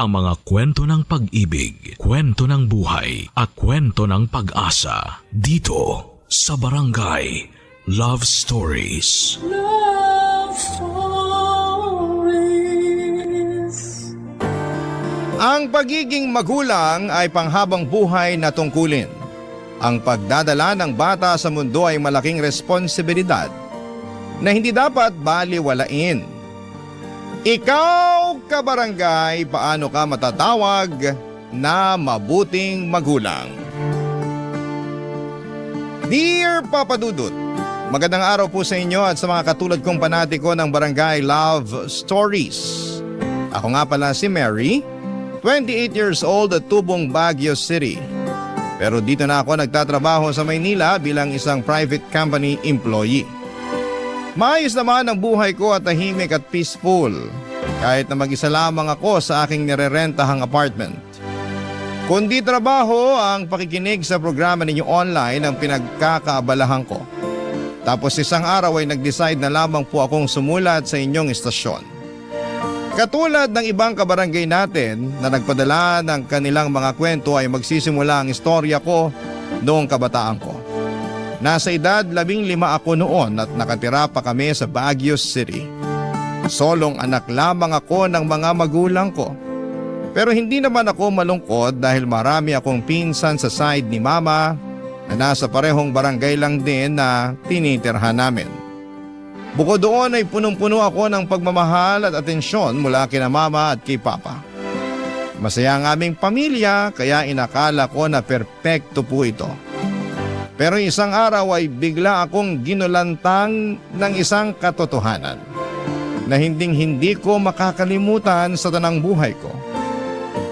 ang mga kwento ng pag-ibig, kwento ng buhay, at kwento ng pag-asa dito sa Barangay Love Stories. Love Stories. Ang pagiging magulang ay panghabang buhay na tungkulin. Ang pagdadala ng bata sa mundo ay malaking responsibilidad na hindi dapat baliwalain. Ikaw, kabarangay, paano ka matatawag na mabuting magulang? Dear Papa Dudut, magandang araw po sa inyo at sa mga katulad kong panatiko ng Barangay Love Stories. Ako nga pala si Mary, 28 years old at tubong Baguio City. Pero dito na ako nagtatrabaho sa Maynila bilang isang private company employee. Maayos naman ang buhay ko at tahimik at peaceful kahit na mag-isa lamang ako sa aking nirerentahang apartment. Kundi trabaho ang pakikinig sa programa ninyo online ang pinagkakaabalahan ko. Tapos isang araw ay nag-decide na lamang po akong sumulat sa inyong istasyon. Katulad ng ibang kabarangay natin na nagpadala ng kanilang mga kwento ay magsisimula ang istorya ko noong kabataan ko. Nasa edad 15 ako noon at nakatira pa kami sa Baguio City. Solong anak lamang ako ng mga magulang ko. Pero hindi naman ako malungkot dahil marami akong pinsan sa side ni mama na nasa parehong barangay lang din na tinitirhan namin. Bukod doon ay punong-puno ako ng pagmamahal at atensyon mula kina mama at kay papa. Masaya ang aming pamilya kaya inakala ko na perpekto po ito. Pero isang araw ay bigla akong ginulantang ng isang katotohanan na hindi ko makakalimutan sa tanang buhay ko.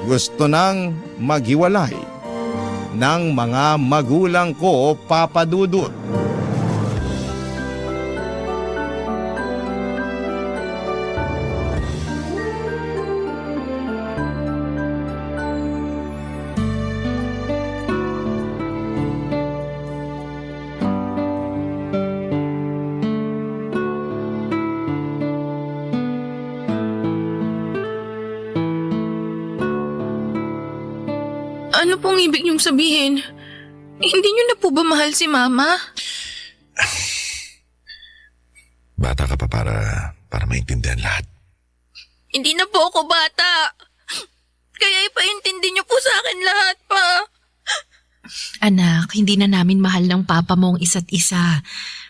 Gusto nang maghiwalay ng mga magulang ko, Papa Dudut. Ano pong ibig niyong sabihin? Hindi niyo na po ba mahal si Mama? Bata ka pa para maintindihan lahat. Hindi na po ako bata. Kaya ipaintindi niyo po sa akin lahat pa. Anak, hindi na namin mahal ng papa mo ang isa't isa.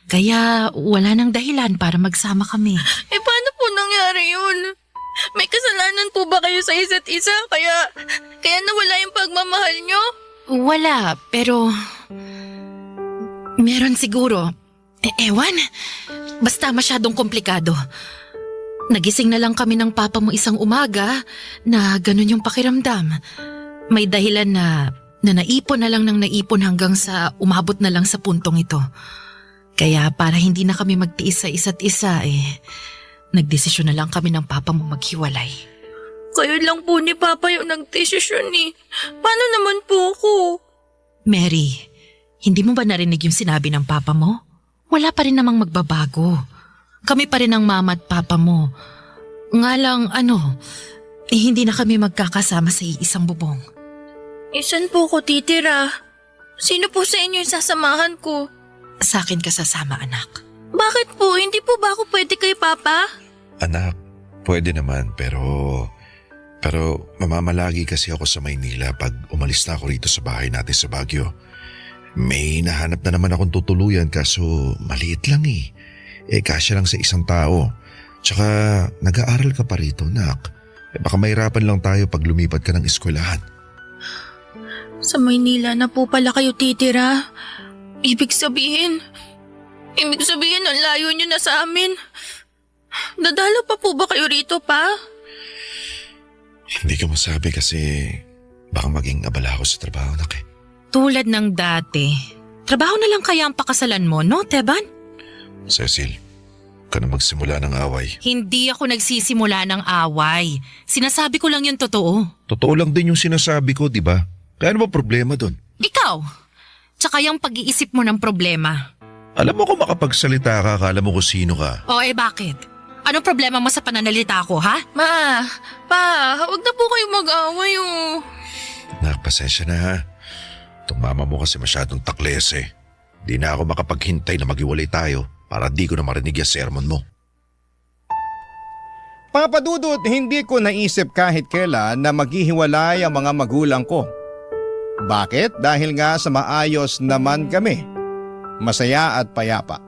Kaya wala nang dahilan para magsama kami. Paano po nangyari yun? May kasalanan po ba kayo sa isa't isa? Kaya nawala yung pagmamahal niyo? Wala, pero meron siguro. Ewan, basta masyadong komplikado. Nagising na lang kami ng papa mo isang umaga na ganun yung pakiramdam. May dahilan na naipon na lang ng naipon hanggang sa umabot na lang sa puntong ito. Kaya para hindi na kami magtiis sa isa't isa nagdesisyon na lang kami ng papa mo maghiwalay. Kayo lang po ni Papa yung nagdesisyon eh. Paano naman po ako? Mary, hindi mo ba narinig yung sinabi ng papa mo? Wala pa rin namang magbabago. Kami pa rin ang mama at papa mo. Nga lang hindi na kami magkakasama sa iisang bubong. Saan po ko titira? Sino po sa inyo yung sasamahan ko? Sa akin ka sasama, anak. Bakit po? Hindi po ba ako pwede kay Papa? Anak, pwede naman pero mamamalagi kasi ako sa Maynila pag umalis na ako rito sa bahay natin sa Baguio. May nahanap na naman akong tutuluyan kaso maliit lang eh. Kasya lang sa isang tao. Tsaka nag-aaral ka pa rito, nak. Baka mahirapan lang tayo pag lumipat ka ng eskwelahan. Sa Maynila na po pala kayo titira. Ibig sabihin, ang layo niyo na sa amin. Dadalo pa po ba kayo rito, Pa? Hindi ko masabi kasi baka maging abala ako sa trabaho, nak eh. Tulad ng dati, trabaho na lang kaya ang pakasalan mo, no, Teban? Cecil, ka na magsimula ng away. Hindi ako nagsisimula ng away. Sinasabi ko lang yung totoo. Totoo lang din yung sinasabi ko, di ba? Kaya ano ba problema doon? Ikaw, tsaka yung pag-iisip mo ng problema. Alam mo kung makapagsalita ka, akala mo kung sino ka. O bakit? Anong problema mo sa pananalita ko, ha? Ma, pa, huwag na po kayong mag-away oh. Nak, pasensya na ha. Itong mama mo kasi masyadong takles eh. Di na ako makapaghintay na maghiwalay tayo para di ko na marinig yung sermon mo. Papa Dudut, hindi ko naisip kahit kailan na maghihiwalay ang mga magulang ko. Bakit? Dahil nga sa maayos naman kami. Masaya at payapa.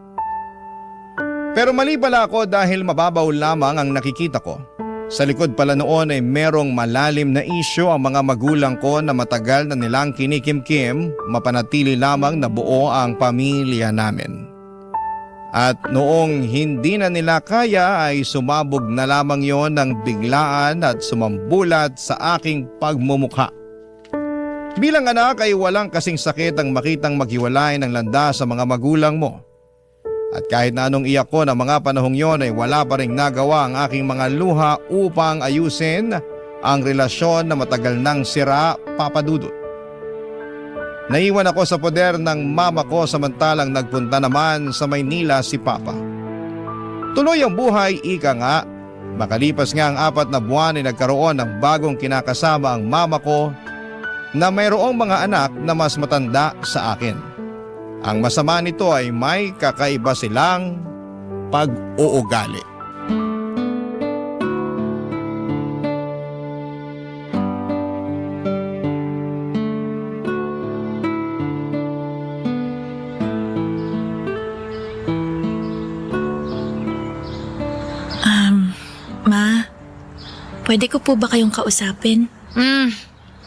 Pero mali pala ako dahil mababaw lamang ang nakikita ko. Sa likod pala noon ay merong malalim na isyu ang mga magulang ko na matagal na nilang kinikimkim, mapanatili lamang na buo ang pamilya namin. At noong hindi na nila kaya ay sumabog na lamang yon ng biglaan at sumambulat sa aking pagmumukha. Bilang anak ay walang kasing sakit ang makitang maghiwalay ng landas sa mga magulang mo. At kahit na anong iyak ko ng mga panahong yon ay wala pa rin nagawa ang aking mga luha upang ayusin ang relasyon na matagal nang sira, Papa Dudut. Naiwan ako sa poder ng mama ko samantalang nagpunta naman sa Maynila si Papa. Tuloy ang buhay, ika nga. Makalipas nga ang 4 na buwan ay nagkaroon ng bagong kinakasama ang mama ko na mayroong mga anak na mas matanda sa akin. Ang masama nito ay may kakaiba silang pag-uugali. Ma, pwede ko po ba kayong kausapin?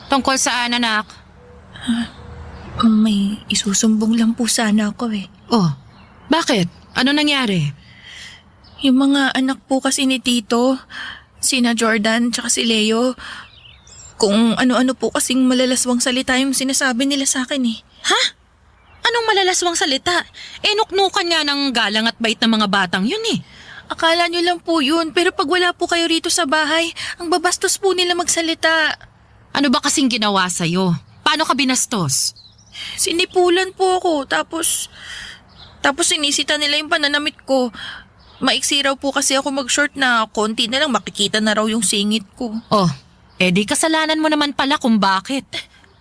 Tungkol saan, anak? May isusumbong lang po sana ako eh. Oh, bakit? Ano nangyari? Yung mga anak po kasi ni Tito, sina Jordan tsaka si Leo, kung ano-ano po kasing malalaswang salita yung sinasabi nila sa akin eh. Ha? Anong malalaswang salita? Nuknukan nga ng galang at bait ng mga batang yun eh. Akala nyo lang po yun, pero pag wala po kayo rito sa bahay, ang babastos po nila magsalita. Ano ba kasing ginawa sa'yo? Paano ka binastos? Sinipulan po ako, tapos sinisita nila yung pananamit ko. Maiksi raw po kasi ako mag-short na konti na lang makikita na raw yung singit ko. Oh, di kasalanan mo naman pala kung bakit.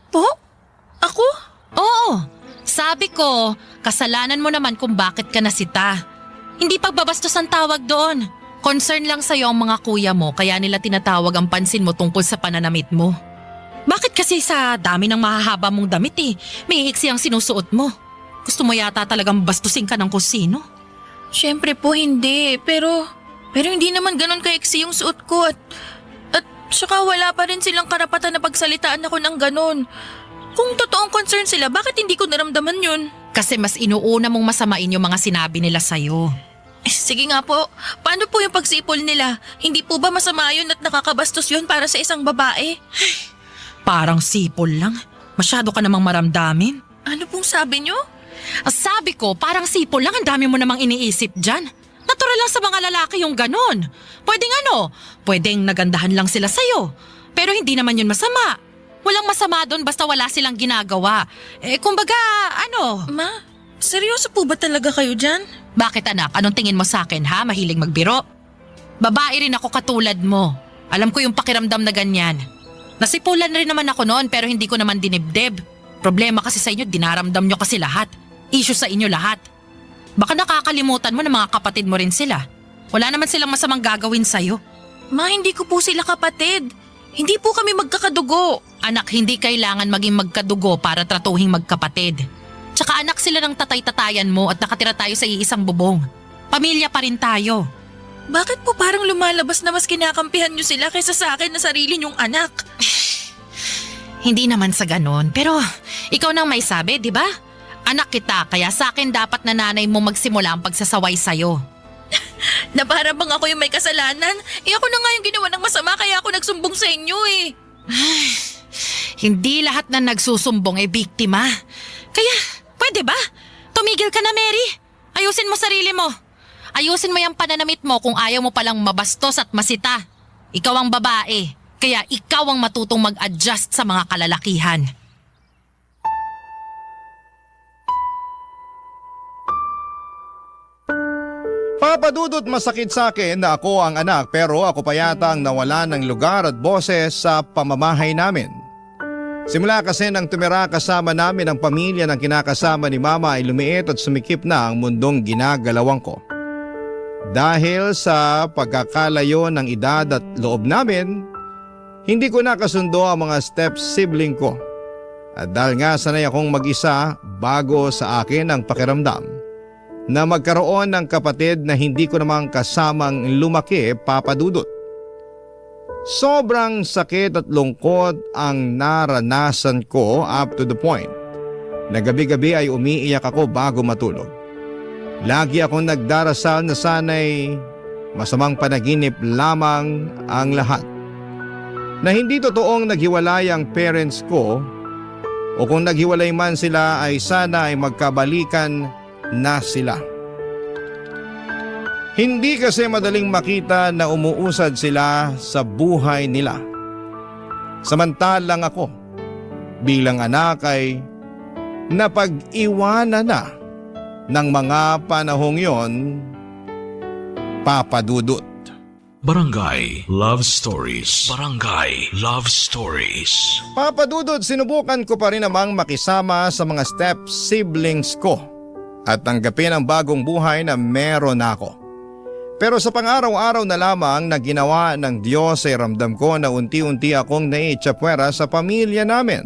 Po? Ako? Oo, sabi ko, kasalanan mo naman kung bakit ka nasita. Hindi pagbabastos ang tawag doon. Concern lang sa'yo ang mga kuya mo kaya nila tinatawag ang pansin mo tungkol sa pananamit mo. Bakit kasi sa dami ng mahahaba mong damit may iksi ang sinusuot mo? Gusto mo yata talagang bastusin ka ng kusino? Siyempre po hindi, pero hindi naman ganun kaiksi yung suot ko at saka wala pa rin silang karapatan na pagsalitaan ako ng ganun. Kung totoong concern sila, bakit hindi ko naramdaman yun? Kasi mas inuuna mong masamain yung mga sinabi nila sa'yo. Sige nga po, paano po yung pagsipol nila? Hindi po ba masama yun at nakakabastos yun para sa isang babae? Parang sipol lang. Masyado ka namang maramdamin. Ano pong sabi nyo? Sabi ko, parang sipol lang. Ang dami mo namang iniisip dyan. Natural lang sa mga lalaki yung ganon. Pwedeng nagandahan lang sila sa'yo. Pero hindi naman yun masama. Walang masama doon basta wala silang ginagawa. Kumbaga, Ma, seryoso po ba talaga kayo dyan? Bakit anak? Anong tingin mo sa akin ha? Mahilig magbiro? Babae rin ako katulad mo. Alam ko yung pakiramdam na ganyan. Nasipulan rin naman ako noon pero hindi ko naman dinibdib. Problema kasi sa inyo, dinaramdam nyo kasi lahat. Issue sa inyo lahat. Baka nakakalimutan mo na mga kapatid mo rin sila. Wala naman silang masamang gagawin sa'yo. Ma, hindi ko po sila kapatid. Hindi po kami magkakadugo. Anak, hindi kailangan maging magkadugo para tratuhing magkapatid. Tsaka anak sila ng tatay-tatayan mo at nakatira tayo sa iisang bubong. Pamilya pa rin tayo. Bakit po parang lumalabas na mas kinakampihan nyo sila kaysa sa akin na sarili nyong anak? Hindi naman sa ganon, pero ikaw nang may sabi, di ba? Anak kita, kaya sa akin dapat na nanay mo magsimula ang pagsasaway sa'yo. Na para bang ako yung may kasalanan? Ako na nga yung ginawa ng masama kaya ako nagsumbong sa inyo eh. Hindi lahat na nagsusumbong biktima. Kaya, pwede ba? Tumigil ka na, Mary. Ayusin mo sarili mo. Ayusin mo yung pananamit mo kung ayaw mo palang mabastos at masita. Ikaw ang babae, kaya ikaw ang matutong mag-adjust sa mga kalalakihan. Papa Dudut, masakit sa akin na ako ang anak pero ako pa yata ang nawala ng lugar at boses sa pamamahay namin. Simula kasi nang tumira kasama namin ang pamilya ng kinakasama ni Mama ay lumiit at sumikip na ang mundong ginagalawan ko. Dahil sa pagkakalayo ng edad at loob namin, hindi ko nakasundo ang mga step sibling ko. At dahil nga sanay akong mag-isa, bago sa akin ang pakiramdam na magkaroon ng kapatid na hindi ko namang kasamang lumaki, Papa Dudut. Sobrang sakit at lungkot ang naranasan ko up to the point na gabi-gabi ay umiiyak ako bago matulog. Lagi akong nagdarasal na sana'y masamang panaginip lamang ang lahat. Na hindi totoong naghiwalay ang parents ko o kung naghiwalay man sila ay sana ay magkabalikan na sila. Hindi kasi madaling makita na umuusad sila sa buhay nila. Samantalang ako bilang anak ay napag-iwanan na ng mga panahong yon, Papa Dudut. Barangay Love Stories. Barangay Love Stories. Papa Dudut, sinubukan ko pa rin namang makisama sa mga step siblings ko at tanggapin ang bagong buhay na meron ako. Pero sa pang-araw-araw na lamang na ginawa ng Diyos ay ramdam ko na unti-unti akong naitsapwera sa pamilya namin.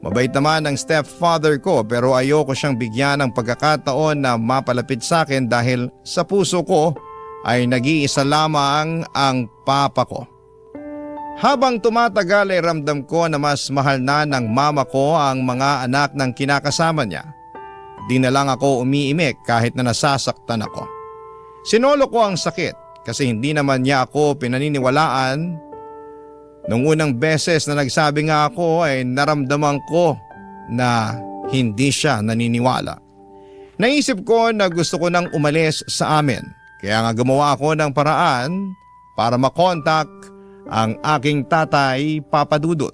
Mabait naman ang stepfather ko pero ayoko siyang bigyan ng pagkakataon na mapalapit sa akin dahil sa puso ko ay nag-iisa lamang ang papa ko. Habang tumatagal ay ramdam ko na mas mahal na ng mama ko ang mga anak ng kinakasama niya. Di na lang ako umiimik kahit na nasasaktan ako. Sinolo ko ang sakit kasi hindi naman niya ako pinaniniwalaan. Nung unang beses na nagsabi nga ako ay naramdaman ko na hindi siya naniniwala. Naisip ko na gusto ko nang umalis sa amin. Kaya nga gumawa ako ng paraan para makontak ang aking tatay, Papa Dudut.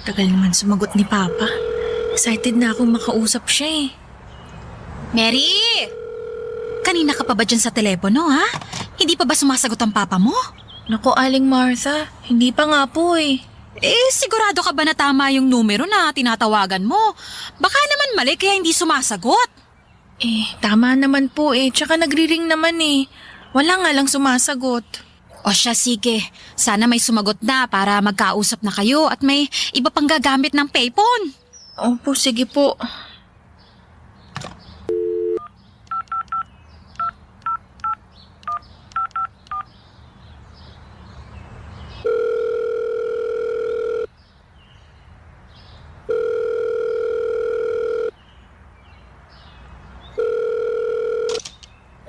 Tagal naman sumagot ni Papa. Excited na akong makausap siya eh. Mary! Kanina ka pa ba dyan sa telepono, ha? Hindi pa ba sumasagot ang papa mo? Naku, Aling Martha, hindi pa nga po eh. Sigurado ka ba na tama yung numero na tinatawagan mo? Baka naman mali kaya hindi sumasagot. Tama naman po eh. Tsaka nagri-ring naman eh. Wala nga lang sumasagot. O siya, sige. Sana may sumagot na para magkausap na kayo at may iba pang gagamit ng payphone. Opo, sige po.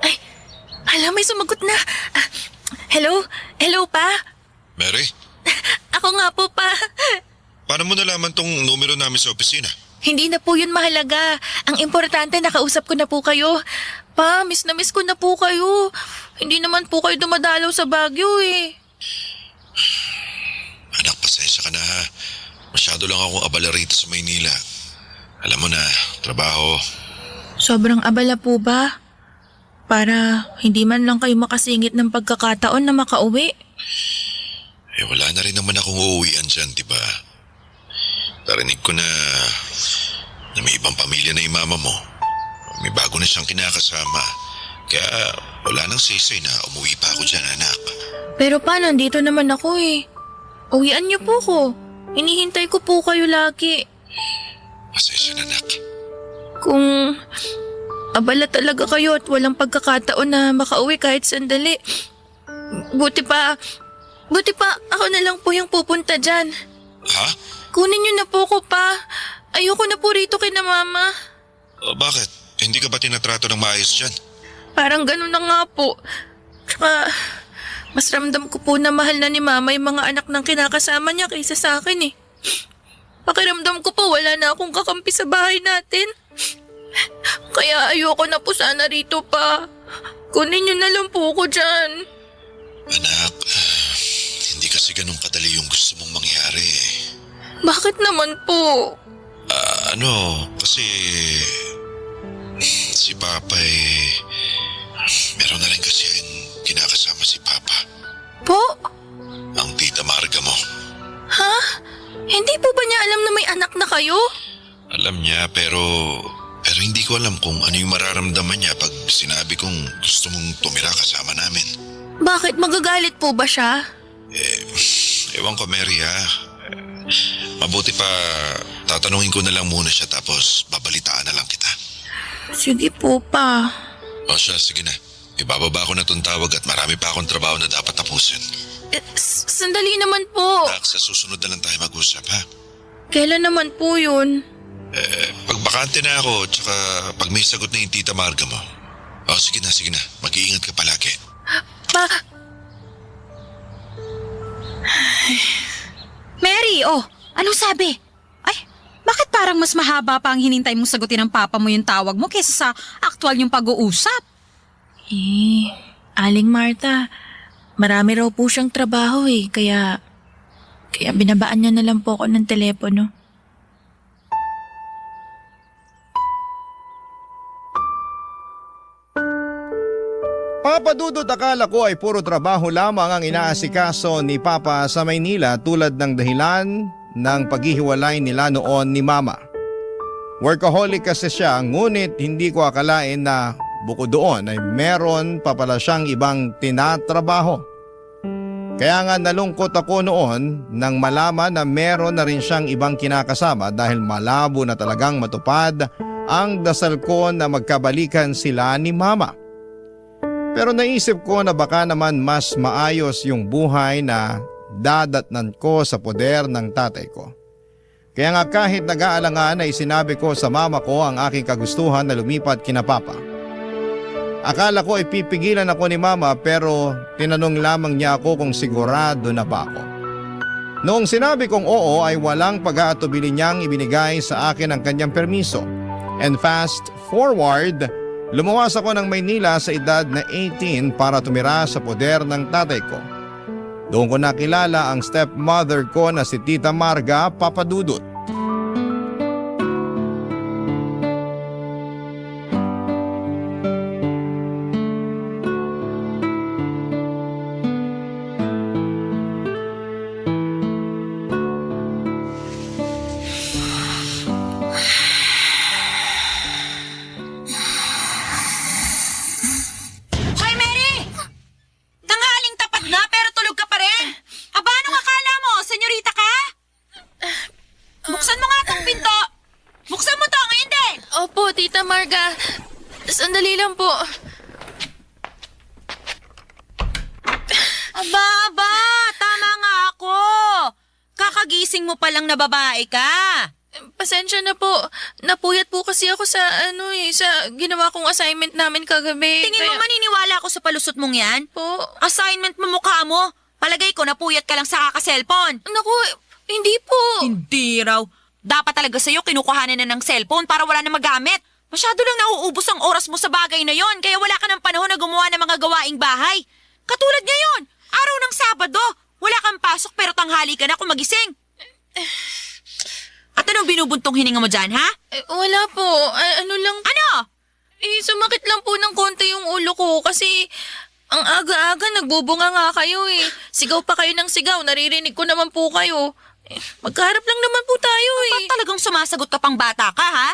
Ay, hala, may sumagot na. Hello? Hello, Pa? Mary, Ako nga po, Pa. paano mo nalaman tong numero namin sa opisina? Hindi na po yun mahalaga. Ang importante, nakausap ko na po kayo. Pa, miss na miss ko na po kayo. Hindi naman po kayo dumadalaw sa Baguio eh. Anak, pasensya ka na ha. Masyado lang akong abala rito sa Maynila. Alam mo na, trabaho. Sobrang abala po ba? Para hindi man lang kayo makasingit ng pagkakataon na makauwi. Wala na rin naman akong uuwian dyan, di ba? Narinig ko na may ibang pamilya na yung mama mo. May bago na siyang kinakasama. Kaya wala nang sisay na umuwi pa ako dyan, anak. Pero pa, nandito naman ako eh. Uwian niyo po ko. Hinihintay ko po kayo lagi. Pasensya na, anak. Kung abala talaga kayo at walang pagkakataon na makauwi kahit sandali. Buti pa ako na lang po yung pupunta dyan. Ha? Kunin niyo na po ko, Pa. Ayoko na po rito kina Mama. Bakit? Hindi ka ba tinatrato ng maayos dyan? Parang ganun na nga po. Tsaka, mas ramdam ko po na mahal na ni Mama yung mga anak ng kinakasama niya kaysa sa akin eh. Pakiramdam ko pa wala na akong kakampi sa bahay natin. Kaya ayoko na po sana rito pa. Kunin niyo na lang po ako dyan. Anak, hindi kasi ganun kadali yung gusto mong mangyari. Bakit naman po? Kasi si Papa meron na rin kasi kinakasama si Papa. Po? Ang tita Marga mo. Ha? Hindi po ba niya alam na may anak na kayo? Alam niya pero hindi ko alam kung ano yung mararamdaman niya pag sinabi kong gusto mong tumira kasama namin. Bakit magagalit po ba siya? Ewan ko, Mary ha. Mabuti pa tatanungin ko na lang muna siya tapos babalitaan na lang kita. Sige po pa. O siya, sige na. Ibababa ko na tong tawag at marami pa akong trabaho na dapat tapusin. Sandali naman po. Nak, sa susunod na lang tayo mag-usap ha. Kailan naman po yun? Pag bakante na ako tsaka pag may sagot na yung tita Marga mo. O sige na. Mag-iingat ka palagi. Mary, anong sabi? Ay, bakit parang mas mahaba pa ang hinintay mong sagutin ng papa mo yung tawag mo kaysa sa aktual yung pag-uusap? Aling Martha, marami raw po siyang trabaho kaya binabaan niya na lang po ako ng telepono. Papa Dudut, akala ko ay puro trabaho lamang ang inaasikaso ni Papa sa Maynila tulad ng dahilan ng paghihiwalay nila noon ni Mama. Workaholic kasi siya, ngunit hindi ko akalain na bukod doon ay meron pa pala siyang ibang tinatrabaho. Kaya nga nalungkot ako noon nang malaman na meron na rin siyang ibang kinakasama dahil malabo na talagang matupad ang dasal ko na magkabalikan sila ni Mama. Pero naisip ko na baka naman mas maayos yung buhay na dadatnan ko sa poder ng tatay ko. Kaya nga kahit nag-aalangan ay sinabi ko sa mama ko ang aking kagustuhan na lumipat kina Papa. Akala ko ay pipigilan ako ni Mama pero tinanong lamang niya ako kung sigurado na ba ako. Noong sinabi kong oo ay walang pag-aatubili niyang ibinigay sa akin ang kanyang permiso. And fast forward, lumuwas ako ng Maynila sa edad na 18 para tumira sa poder ng tatay ko. Doon ko nakilala ang stepmother ko na si Tita Marga, Papa Dudut. Hoy, Mary! Tanghaling tapat na pero tulog ka pa rin. Aba, anong akala mo? Senyorita ka? Buksan mo nga tong pinto. Buksan mo to, ngayon din. Opo, Tita Marga. Sandali lang po. Aba, tama nga ako. Kakagising mo palang na babae ka. Pasensya na po. Napuyat po kasi ako sa sa ginawa kong assignment namin kagabi. Tingin mo maniniwala ako sa palusot mong yan? po? Assignment mo mukha mo. Palagay ko napuyat ka lang sa kaka-cellphone. Naku, hindi po. Hindi raw. Dapat talaga sa'yo kinukuhanan na ng cellphone para wala na magamit. Masyado lang nauubos ang oras mo sa bagay na yon kaya wala ka ng panahon na gumawa ng mga gawaing bahay. Katulad ngayon, araw ng Sabado, wala kang pasok pero tanghali ka na kung magising. At anong binubuntong hininga mo dyan, ha? Wala po. Ano lang? Ano? Sumakit lang po ng konti yung ulo ko kasi ang aga-aga nagbubunga nga kayo Sigaw pa kayo ng sigaw, naririnig ko naman po kayo. Magkaharap lang naman po tayo Ba't talagang sumasagot ka pang bata ka, ha?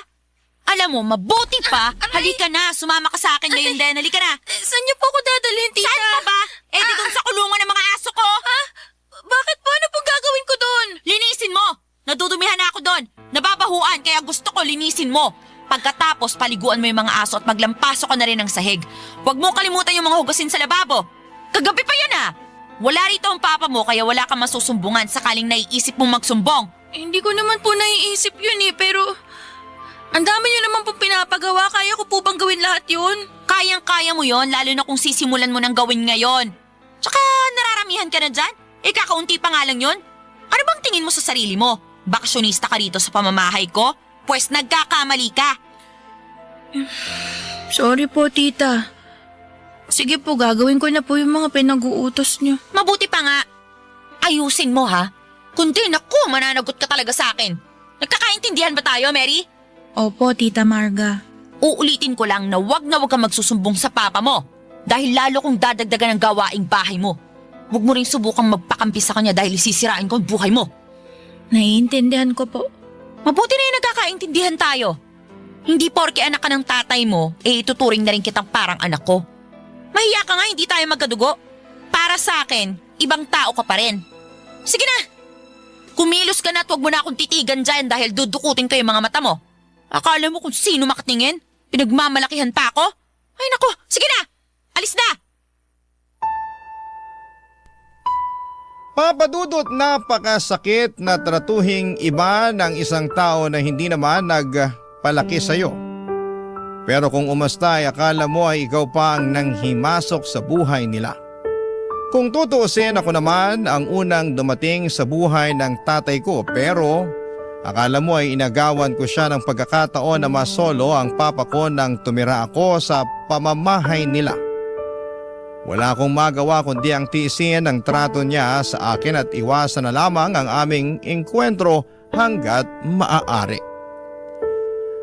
Alam mo, mabuti pa. Halika na, sumama ka sa akin ngayon din. Halika na. Saan niyo po ako dadalhin, tita? Saan pa ba? Di doon sa kulungan ng mga aso ko. Ha? Bakit po? Ano pong gagawin ko doon? Linisin mo! Nadudumihan na ako doon. Nababahuan, kaya gusto ko linisin mo. Pagkatapos, paliguan mo yung mga aso at maglampaso ka na rin ng sahig. Huwag mo kalimutan yung mga hugasin sa lababo. Kagabi pa yun Wala rito ang papa mo kaya wala kang masusumbungan sakaling naiisip mong magsumbong. Hindi ko naman po naiisip yun pero ang dami niyo naman pong pinapagawa. Kaya ko po bang gawin lahat yun? Kayang-kaya mo yon lalo na kung sisimulan mo ng gawin ngayon. Tsaka nararamihan ka na dyan? Kakaunti pa nga lang yun. Ano bang tingin mo sa sarili mo? Baksyonista ka rito sa pamamahay ko? Pwes nagkakamali ka. Sorry po, tita. Sige po, gagawin ko na po yung mga pinag-uutos niyo. Mabuti pa nga. Ayusin mo ha. Kundi naku, mananagot ka talaga sa akin. Nagkakaintindihan ba tayo, Mary? Opo, Tita Marga. Uulitin ko lang na wag kang magsusumbong sa papa mo. Dahil lalo kong dadagdagan ng gawaing bahay mo. Huwag mo rin subukang magpakampi sa kanya dahil sisirain ko ang buhay mo. Naiintindihan ko po. Mabuti na yung nagkakaintindihan tayo. Hindi porke anak ka ng tatay mo, ituturing na rin kitang parang anak ko. Mahiya ka nga, hindi tayo magkadugo. Para sa akin, ibang tao ka pa rin. Sige na! Kumilos ka na at huwag mo na akong titigan dyan dahil dudukutin ko yung mga mata mo. Akala mo kung sino makatingin? Pinagmamalakihan pa ako? Ay nako, sige na! Alis na! Papa Dudut, napakasakit na tratuhing iba ng isang tao na hindi naman nagpalaki sa'yo. Pero kung umasta ay akala mo ay ikaw pa ang nanghimasok sa buhay nila. Kung tutuusin, ako naman ang unang dumating sa buhay ng tatay ko, pero akala mo ay inagawan ko siya ng pagkakataon na masolo ang papa ko nang tumira ako sa pamamahay nila. Wala akong magawa kundi ang tiisin ang trato niya sa akin at iwasan na lamang ang aming engkwentro hanggat maaari.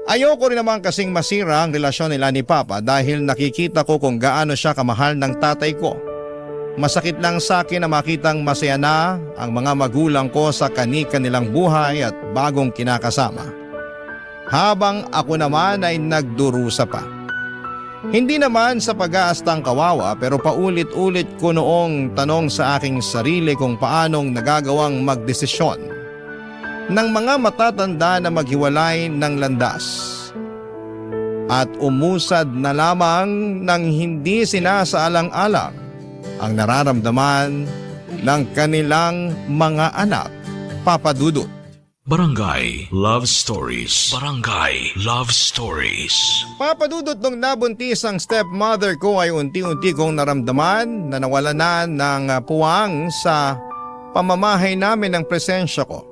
Ayoko rin naman kasing masira ang relasyon nila ni Papa dahil nakikita ko kung gaano siya kamahal ng tatay ko. Masakit lang sa akin na makitang masaya na ang mga magulang ko sa kani-kanilang buhay at bagong kinakasama. Habang ako naman ay nagdurusa pa. Hindi naman sa pag-aastang kawawa pero paulit-ulit ko noong tanong sa aking sarili kung paanong nagagawang magdesisyon ng mga matatanda na maghiwalay ng landas at umusad na lamang ng hindi sinasaalang-alang ang nararamdaman ng kanilang mga anak. Papa Dudut. Barangay Love Stories. Barangay Love Stories. Papa Dudut, nung nabuntis ang stepmother ko ay unti-unti kong naramdaman na nawala na ng puwang sa pamamahay namin ng presensya ko.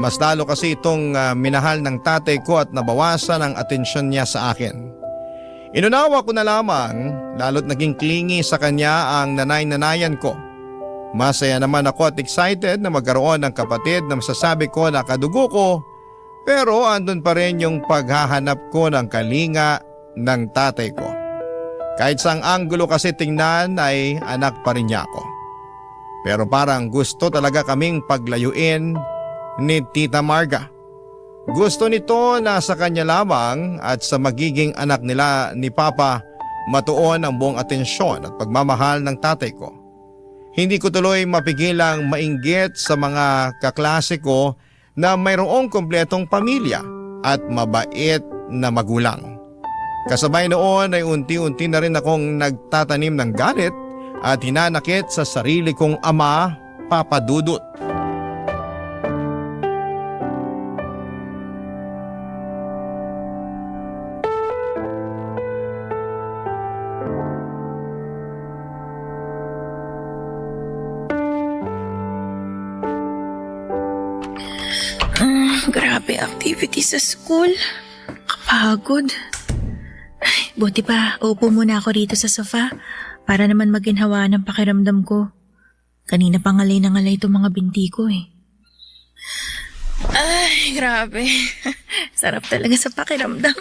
Mas lalo kasi itong minahal ng tatay ko at nabawasan ang atensyon niya sa akin. Inunawa ko na lamang, lalo't naging clingy sa kanya ang nanay-nanayan ko. Masaya naman ako at excited na magkaroon ng kapatid na masasabi ko na kadugo ko, pero andun pa rin yung paghahanap ko ng kalinga ng tatay ko. Kahit saang anggulo kasi tingnan ay anak pa rin niya ako. Pero parang gusto talaga kaming paglayuin ni Tita Marga. Gusto nito na sa kanya lamang at sa magiging anak nila ni Papa matuon ang buong atensyon at pagmamahal ng tatay ko. Hindi ko tuloy mapigilang mainggit sa mga kaklase ko na mayroong kumpletong pamilya at mabait na magulang. Kasabay noon ay unti-unti na rin akong nagtatanim ng galit at hinanakit sa sarili kong ama, Papa Dudut. Grabe activity sa school. Kapagod. Ay, buti pa, upo muna ako rito sa sofa para naman maginhawa ng pakiramdam ko. Kanina pa ngalay na ngalay itong mga binti ko eh. Ay, grabe. Sarap talaga sa pakiramdam.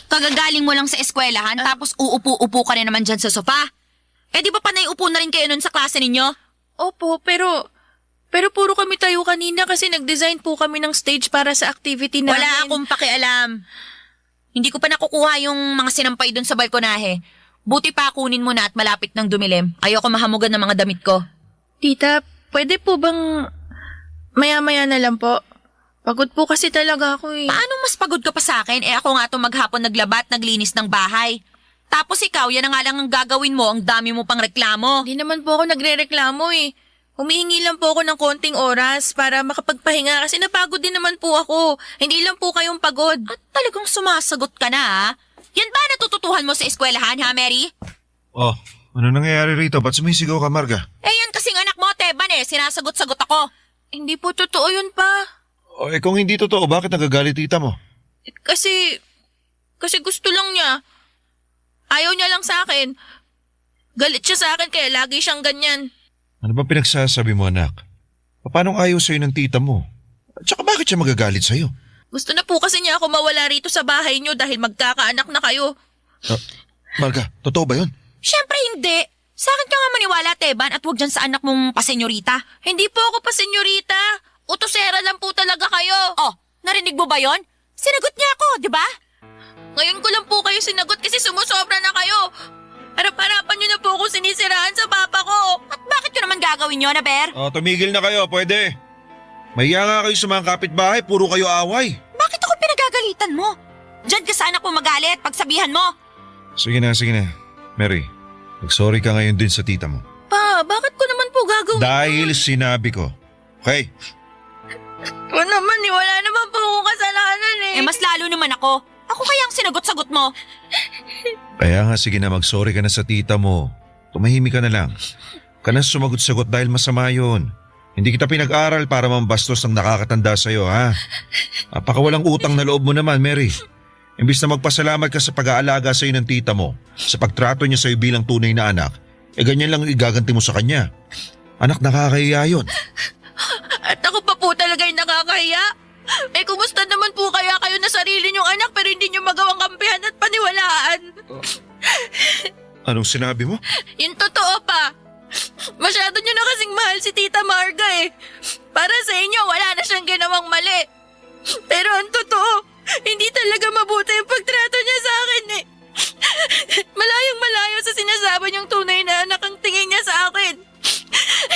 Kagagaling mo lang sa eskwelahan tapos uupo-upo ka rin naman dyan sa sofa. Eh di ba panay upo na rin kayo nun sa klase ninyo? Opo, pero puro kami tayo kanina kasi nag-design po kami ng stage para sa activity namin. Wala akong pakialam. Hindi ko pa nakukuha yung mga sinampay dun sa balkonahe. Buti pa kunin mo na at malapit ng dumilim. Ayoko mahamugan ng mga damit ko. Tita, pwede po bang maya-maya na lang po? Pagod po kasi talaga ako eh. Paano mas pagod ka pa sa akin? Eh ako nga itong maghapon naglaba at naglinis ng bahay. Tapos ikaw, yan na nga lang ang gagawin mo, ang dami mo pang reklamo. Hindi naman po ako nagre-reklamo eh. Humihingi lang po ako ng konting oras para makapagpahinga kasi napagod din naman po ako. Hindi lang po kayong pagod. At talagang sumasagot ka na ha? Yan ba natututuhan mo sa eskwelahan ha, Mary? Oh, ano nangyayari rito? Ba't sumisigaw ka, Marga? Eh yan kasing anak mo, Teban eh. Sinasagot-sagot ako. Hindi po totoo yun pa. O kung hindi totoo, bakit nagagalit tita mo? Kasi gusto lang niya. Ayaw niya lang sa akin. Galit siya sa akin kaya lagi siyang ganyan. Ano ba pinagsasabi mo, anak? Paano ayaw sa'yo ng tita mo? At saka bakit siya magagalit sa'yo? Gusto na po kasi niya ako mawala rito sa bahay niyo dahil magkakaanak na kayo. Marga, totoo ba yun? Siyempre hindi. Sa akin ka nga maniwala, Teban, at huwag dyan sa anak mong pasenyorita. Hindi po ako pa senyorita. Utosera lang po talaga kayo. Oh, narinig mo ba yon? Sinagot niya ako, di ba? Ngayon ko lang po kayo sinagot kasi sumusobra na kayo. Harap-harapan niyo na po ako sinisiraan sa papa ko. At bakit yun naman gagawin yun, Aber? Tumigil na kayo, pwede. Mahiya nga kayo sa mga kapitbahay, puro kayo away. Bakit ako pinagagalitan mo? Diyan ka sa anak mo magalit, pagsabihan mo. Sige na. Mary, mag-sorry ka ngayon din sa tita mo. Pa, bakit ko naman po gagawin? Dahil sinabi ko. Okay? O naman wala naman po akong kasalanan eh. Mas lalo naman ako. Ako kaya ang sinagot-sagot mo. Kaya nga, sige na, mag-sorry ka na sa tita mo. Tumahimik ka na lang. Ka na sumagot-sagot dahil masama yun. Hindi kita pinag-aral para mambastos ang nakakatanda sa'yo, ha? Napakawalang utang na loob mo naman, Mary. Imbis na magpasalamat ka sa pag-aalaga sa'yo ng tita mo, sa pagtrato niya sa'yo bilang tunay na anak, ganyan lang yung igaganti mo sa kanya. Anak, nakakahiya yun. At ako pa po talaga yung nakakahiya. Kumusta naman po kaya kayo na sarili niyong anak pero hindi niyo magawang kampihan at paniwalaan? Anong sinabi mo? Yung totoo pa. Masyado niyo na kasing mahal si Tita Marga eh. Para sa inyo, wala na siyang ginawang mali. Pero ang totoo, hindi talaga mabuti yung pagtrato niya sa akin eh. Malayong malayo sa sinasabi niyong tunay na anak ang tingin niya sa akin.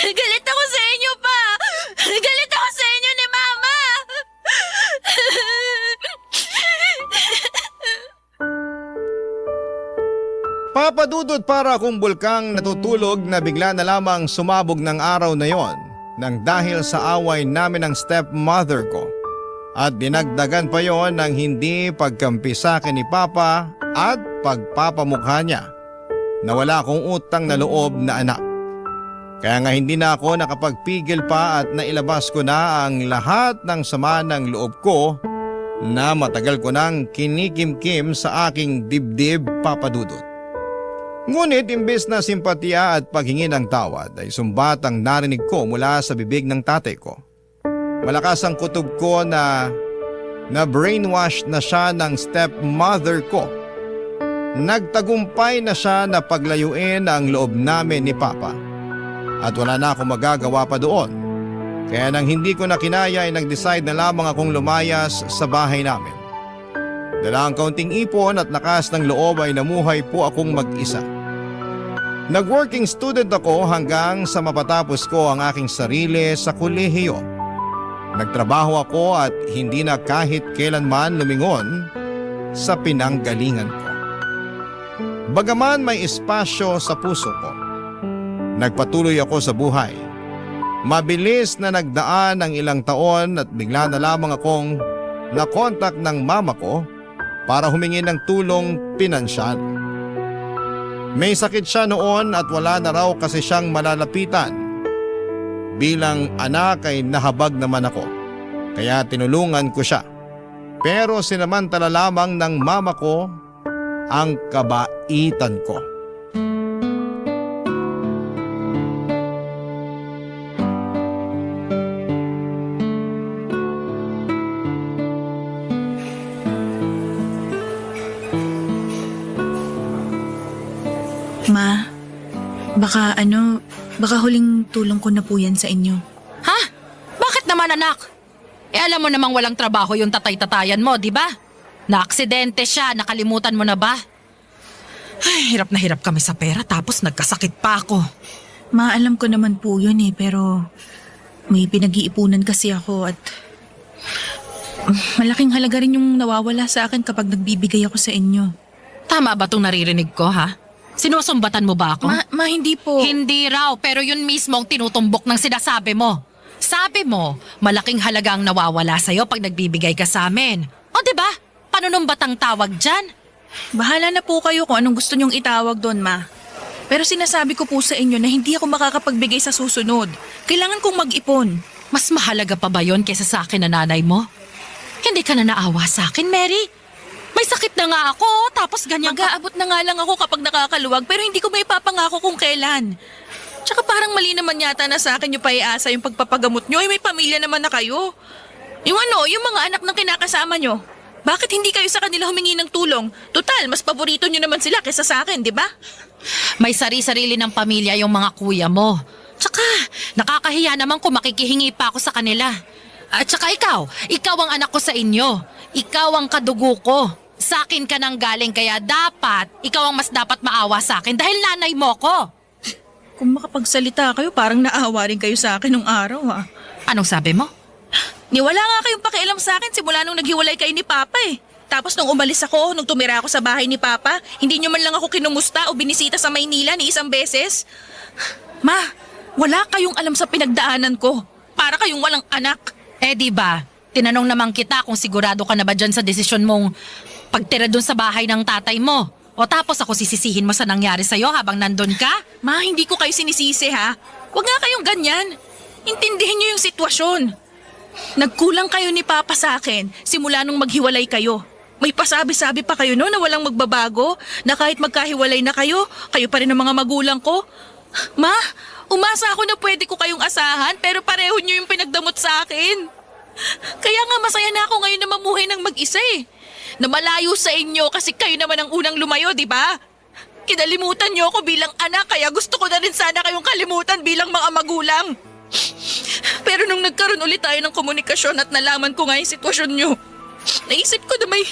Galit ako sa inyo pa. Galit ako sa inyo ni Mama. Papadudod para akong bulkang natutulog na bigla na lamang sumabog ng araw na yon nang dahil sa away namin ng stepmother ko. At dinagdagan pa yon ng hindi pagkampi sa akin ni Papa at pagpapamukha niya na wala akong utang na loob na anak. Kaya nga hindi na ako nakapagpigil pa at nailabas ko na ang lahat ng sama ng loob ko na matagal ko nang kinikimkim sa aking dibdib, Papadudot. Ngunit imbes na simpatya at paghingi ng tawad ay sumbat ang narinig ko mula sa bibig ng tatay ko. Malakas ang kutob ko na brainwash na siya ng stepmother ko. Nagtagumpay na siya na paglayuin ang loob namin ni Papa. At wala na akong magagawa pa doon. Kaya nang hindi ko na kinaya ay nag-decide na lamang akong lumayas sa bahay namin. Dala ang kaunting ipon at lakas ng loob ay namuhay po akong mag-isa. Nag-working student ako hanggang sa mapatapos ko ang aking sarili sa kolehiyo. Nagtrabaho ako at hindi na kahit kailanman lumingon sa pinanggalingan ko. Bagaman may espasyo sa puso ko, nagpatuloy ako sa buhay. Mabilis na nagdaan ang ilang taon at bigla na lamang akong nakontak ng mama ko para humingi ng tulong pinansyal. May sakit siya noon at wala na raw kasi siyang malalapitan. Bilang anak ay nahabag naman ako, kaya tinulungan ko siya. Pero sinamantala lamang ng mama ko ang kabaitan ko. Ma, baka huling tulong ko na po yan sa inyo. Ha? Bakit naman, anak? Alam mo namang walang trabaho yung tatay-tatayan mo, di ba? Na-aksidente siya, nakalimutan mo na ba? Ay, hirap na hirap kami sa pera tapos nagkasakit pa ako. Ma, alam ko naman po yun eh, pero may pinag-iipunan kasi ako at malaking halaga rin yung nawawala sa akin kapag nagbibigay ako sa inyo. Tama ba itong naririnig ko, ha? Sinusumbatan mo ba ako? Ma, hindi po. Hindi raw, pero yun mismo ang tinutumbok ng sinasabi mo. Sabi mo, malaking halaga ang nawawala sa'yo pag nagbibigay ka sa amin. O diba? Panunumbat ang tawag dyan? Bahala na po kayo kung anong gusto niyong itawag doon, Ma. Pero sinasabi ko po sa inyo na hindi ako makakapagbigay sa susunod. Kailangan kong mag-ipon. Mas mahalaga pa ba yon kesa sa akin na nanay mo? Hindi ka na naawa sa akin, Mary? May sakit na nga ako, tapos ganyan ka. Mag-aabot na nga lang ako kapag nakakaluwag pero hindi ko may ipapangako kung kailan. Tsaka parang mali naman yata na sa akin yung paiasa yung pagpapagamot nyo. May pamilya naman na kayo. Yung mga anak ng kinakasama nyo. Bakit hindi kayo sa kanila humingi ng tulong? Total, mas paborito nyo naman sila kesa sa akin, di ba? May sari-sarili ng pamilya yung mga kuya mo. Tsaka, nakakahiya naman kung makikihingi pa ako sa kanila. At tsaka ikaw ang anak ko sa inyo. Ikaw ang kadugo ko. Sa akin ka nang galing kaya dapat, ikaw ang mas dapat maawa sa akin dahil nanay mo ko. Kung makapagsalita kayo, parang naawa rin kayo sa akin nung araw, ha? Anong sabi mo? Niwala nga kayong pakialam sa akin simula nung naghiwalay kayo ni Papa eh. Tapos nung umalis ako, nung tumira ako sa bahay ni Papa, hindi nyo man lang ako kinumusta o binisita sa Maynila ni isang beses. Ma, wala kayong alam sa pinagdaanan ko. Para kayong walang anak. Eh di ba, tinanong naman kita kung sigurado ka na ba dyan sa desisyon mong pagtira dun sa bahay ng tatay mo. O tapos ako sisisihin mo sa nangyari sa'yo habang nandun ka? Ma, hindi ko kayo sinisisi ha. Huwag nga kayong ganyan. Intindihin nyo yung sitwasyon. Nagkulang kayo ni Papa sa akin simula nung maghiwalay kayo. May pasabi-sabi pa kayo no na walang magbabago, na kahit magkahiwalay na kayo, kayo pa rin ang mga magulang ko. Ma, umasa ako na pwede ko kayong asahan pero pareho nyo yung pinagdamot sa akin. Kaya nga masaya na ako ngayon na mamuhay ng mag-isa eh. Na malayo sa inyo kasi kayo naman ang unang lumayo, di ba? Kinalimutan nyo ako bilang anak kaya gusto ko na rin sana kayong kalimutan bilang mga magulang. Pero nung nagkaroon ulit tayo ng komunikasyon at nalaman ko nga yung sitwasyon nyo, naisip ko na may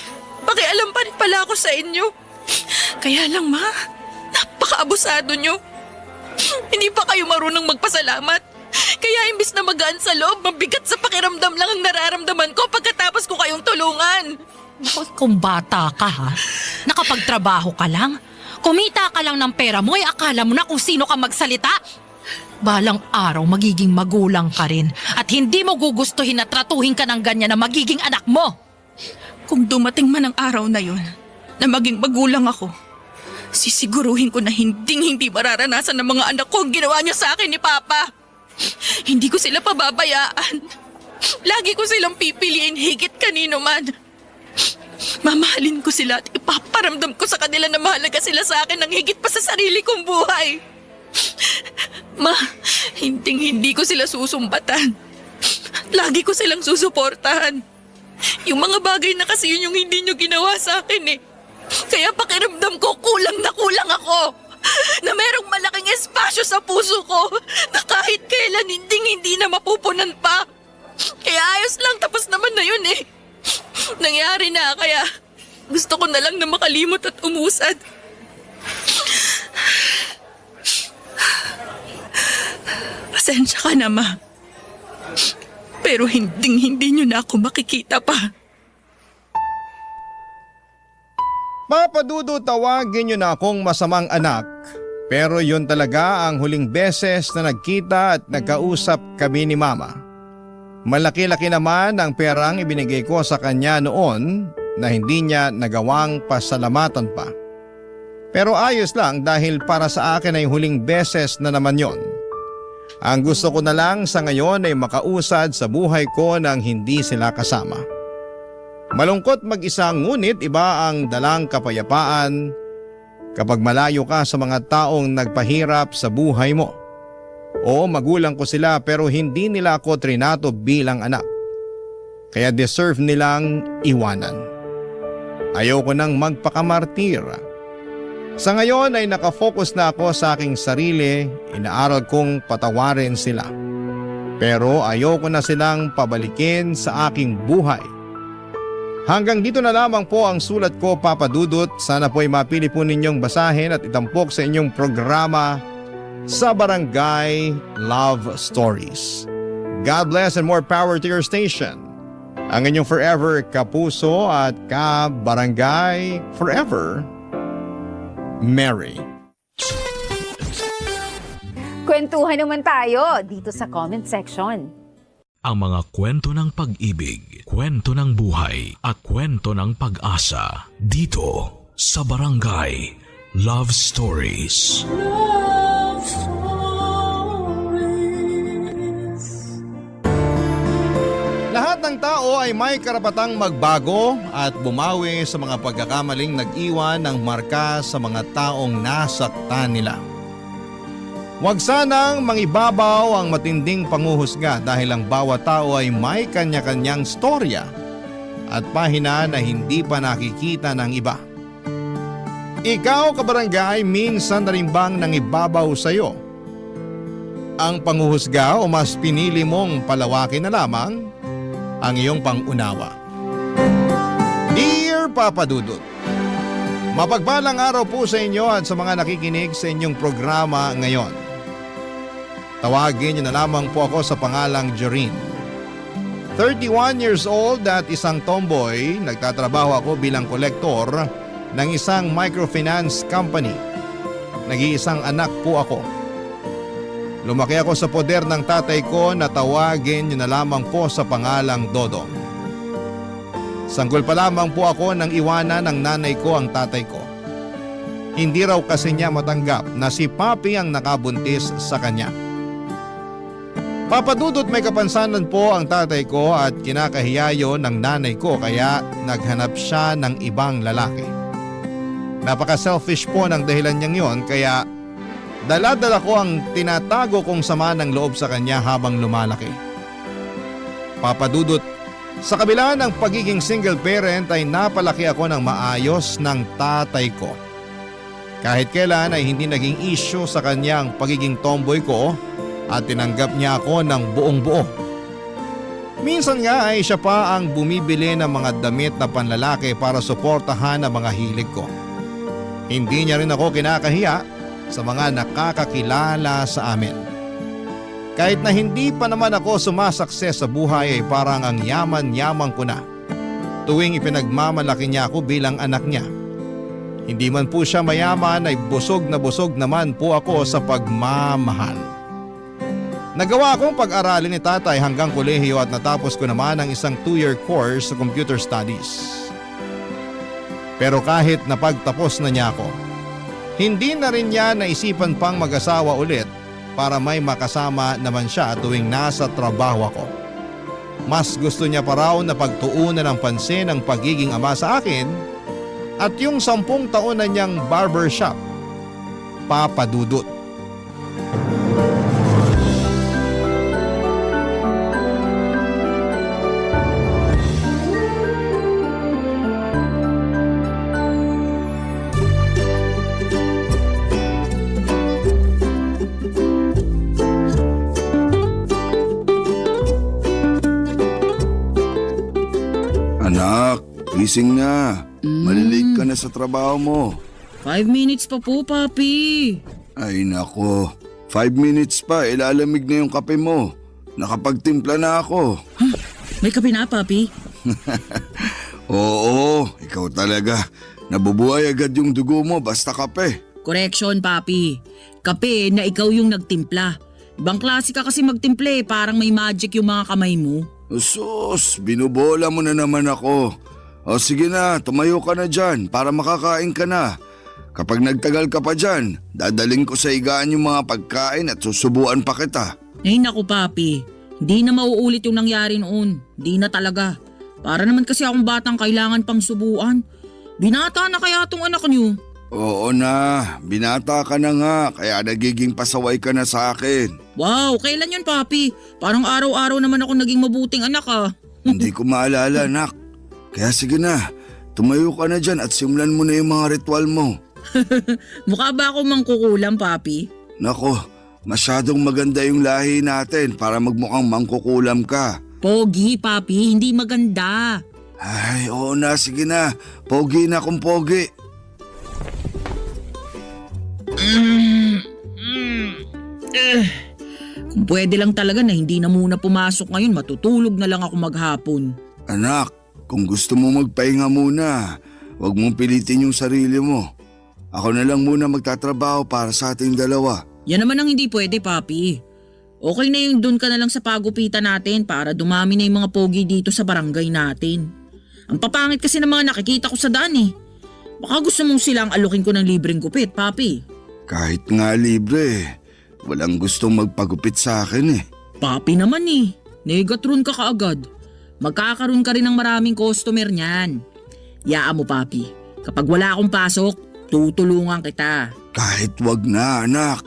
pakialam pa rin pala ako sa inyo. Kaya lang ma, napaka-abusado nyo. Hindi pa kayo marunong magpasalamat. Kaya imbis na magaan sa loob, mabigat sa pakiramdam lang ang nararamdaman ko pagkatapos ko kayong tulungan. Naku, kung bata ka ha, nakapagtrabaho ka lang, kumita ka lang ng pera mo, ay akala mo na kung sino ka magsalita. Balang araw magiging magulang ka rin at hindi mo gugustuhin na tratuhin ka ng ganyan na magiging anak mo. Kung dumating man ang araw na yun, na maging magulang ako, sisiguruhin ko na hindi mararanasan ng mga anak ko ang ginawa niya sa akin ni Papa. Hindi ko sila pababayaan. Lagi ko silang pipiliin higit kanino man. Mamahalin ko sila at ipaparamdam ko sa kanila na mahalaga sila sa akin ng higit pa sa sarili kong buhay. Ma, hindi ko sila susumbatan. Lagi ko silang susuportahan. Yung mga bagay na kasi yun yung hindi nyo ginawa sa akin eh. Kaya pakiramdam ko kulang na kulang ako. Na merong malaking espasyo sa puso ko na kahit kailan hindi na mapupunan pa. Kaya ayos lang, tapos naman na yun eh. Nangyari na, kaya gusto ko na lang na makalimot at umusad. Pasensya ka na, Ma. Pero hindi nyo na ako makikita pa. Papadudo, tawagin niyo na akong masamang anak. Pero yun talaga ang huling beses na nagkita at nagkausap kami ni Mama. Malaki-laki naman ang perang ibinigay ko sa kanya noon na hindi niya nagawang pasalamatan pa. Pero ayos lang dahil para sa akin ay huling beses na naman yon. Ang gusto ko na lang sa ngayon ay makausad sa buhay ko nang hindi sila kasama. Malungkot mag-isa ngunit iba ang dalang kapayapaan kapag malayo ka sa mga taong nagpahirap sa buhay mo. Oo, magulang ko sila pero hindi nila ako trinato bilang anak. Kaya deserve nilang iwanan. Ayoko nang magpakamartir. Sa ngayon ay nakafocus na ako sa aking sarili, inaaral kong patawarin sila. Pero ayoko na silang pabalikin sa aking buhay. Hanggang dito na lamang po ang sulat ko, Papa Dudut. Sana po ay mapili po ninyong basahin at itampok sa inyong programa sa Barangay Love Stories. God bless and more power to your station. Ang inyong forever kapuso at ka-barangay forever, Mary. Kwentuhan naman tayo dito sa comment section. Ang mga kwento ng pag-ibig, kwento ng buhay at kwento ng pag-asa dito sa Barangay Love Stories. Love Stories. ay may karapatang magbago at bumawi sa mga pagkakamaling nag-iwan ng marka sa mga taong nasaktan nila. Huwag sanang mangibabaw ang matinding panguhusga dahil ang bawat tao ay may kanya-kanyang storya at pahina na hindi pa nakikita ng iba. Ikaw, kabarangay, minsan na rin bang nangibabaw sa iyo ang panguhusga o mas pinili mong palawakin na lamang ang iyong pangunawa? Dear Papa Dudut, mapagpalang araw po sa inyo at sa mga nakikinig sa inyong programa ngayon. Tawagin niyo na lamang po ako sa pangalang Joreen. 31 years old at isang tomboy, nagtatrabaho ako bilang kolektor ng isang microfinance company. Nag-iisang anak po ako. Lumaki ako sa poder ng tatay ko na tawagin niyo na lamang po sa pangalang Dodong. Sanggol pa lamang po ako nang iwanan ng nanay ko ang tatay ko. Hindi raw kasi niya matanggap na si Papi ang nakabuntis sa kanya. Papadudot, may kapansanan po ang tatay ko at kinakahiyayo ng nanay ko kaya naghanap siya ng ibang lalaki. Napaka-selfish po ng dahilan niyang yon kaya dala-dala ko ang tinatago kong sama ng loob sa kanya habang lumalaki. Papadudot, sa kabila ng pagiging single parent ay napalaki ako ng maayos ng tatay ko. Kahit kailan ay hindi naging issue sa kanya ang pagiging tomboy ko at tinanggap niya ako ng buong buo. Minsan nga ay siya pa ang bumibili ng mga damit na panlalaki para suportahan ang mga hilig ko. Hindi niya rin ako kinakahiya sa mga nakakakilala sa amin. Kahit na hindi pa naman ako sumasakses sa buhay ay parang ang yaman-yaman ko na tuwing ipinagmamalaki niya ako bilang anak niya. Hindi man po siya mayaman ay busog na busog naman po ako sa pagmamahal. Nagawa akong pag-aralin ni tatay hanggang kolehiyo at natapos ko naman ang isang 2-year course sa computer studies. Pero kahit napagtapos na niya ako, hindi na rin niya naisipan pang mag-asawa ulit para may makasama naman siya tuwing nasa trabaho ako. Mas gusto niya pa raw na pagtuunan ng pansin ang pagiging ama sa akin at yung 10 taon na niyang barbershop. Papa Dudut. Anak, gising na. Malilate ka na sa trabaho mo. 5 minutes pa po, Papi. Ay nako, 5 minutes pa, ilalamig na yung kape mo. Nakapagtimpla na ako. May kape na, Papi. Oo, ikaw talaga. Nabubuhay agad yung dugo mo basta kape. Correction, Papi. Kape na ikaw yung nagtimpla. Ibang klase ka kasi magtimple, parang may magic yung mga kamay mo. Sus, binubola mo na naman ako. O sige na, tumayo ka na dyan para makakain ka na. Kapag nagtagal ka pa dyan, dadaling ko sa higaan yung mga pagkain at susubuan pa kita. Ay naku, Papi. Hindi na mauulit yung nangyari noon. Hindi na talaga. Para naman kasi akong batang kailangan pang subuan. Binata na kaya tong anak niyo. Oo na, binata ka na nga kaya nagiging pasaway ka na sa akin. Wow, kailan yun, Papi? Parang araw-araw naman ako naging mabuting anak ah. Hindi ko maalala, anak. Kaya sige na, tumayo ka na dyan at simulan mo na yung mga ritual mo. Mukha ba ako mangkukulam, Papi? Nako, masyadong maganda yung lahi natin para magmukhang mangkukulam ka. Pogi, Papi, hindi maganda. Ay, oo na, sige na. Pogi na kung pogi. Kung pwede lang talaga na hindi na muna pumasok ngayon, matutulog na lang ako maghapon. Anak, kung gusto mo magpahinga muna, huwag mong pilitin yung sarili mo. Ako na lang muna magtatrabaho para sa ating dalawa. Yan naman ang hindi pwede, Papi. Okay na yung doon ka na lang sa pagupitan natin para dumami na yung mga pogi dito sa barangay natin. Ang papangit kasi ng mga nakikita ko sa daan eh. Baka gusto mong silang alukin ko ng libreng gupit, Papi. Kahit nga libre, walang gustong magpagupit sa akin eh. Papi naman eh. Negatron ka kaagad. Magkakaroon ka rin ng maraming customer niyan. Yaan mo, Papi. Kapag wala akong pasok, tutulungan kita. Kahit wag na, anak.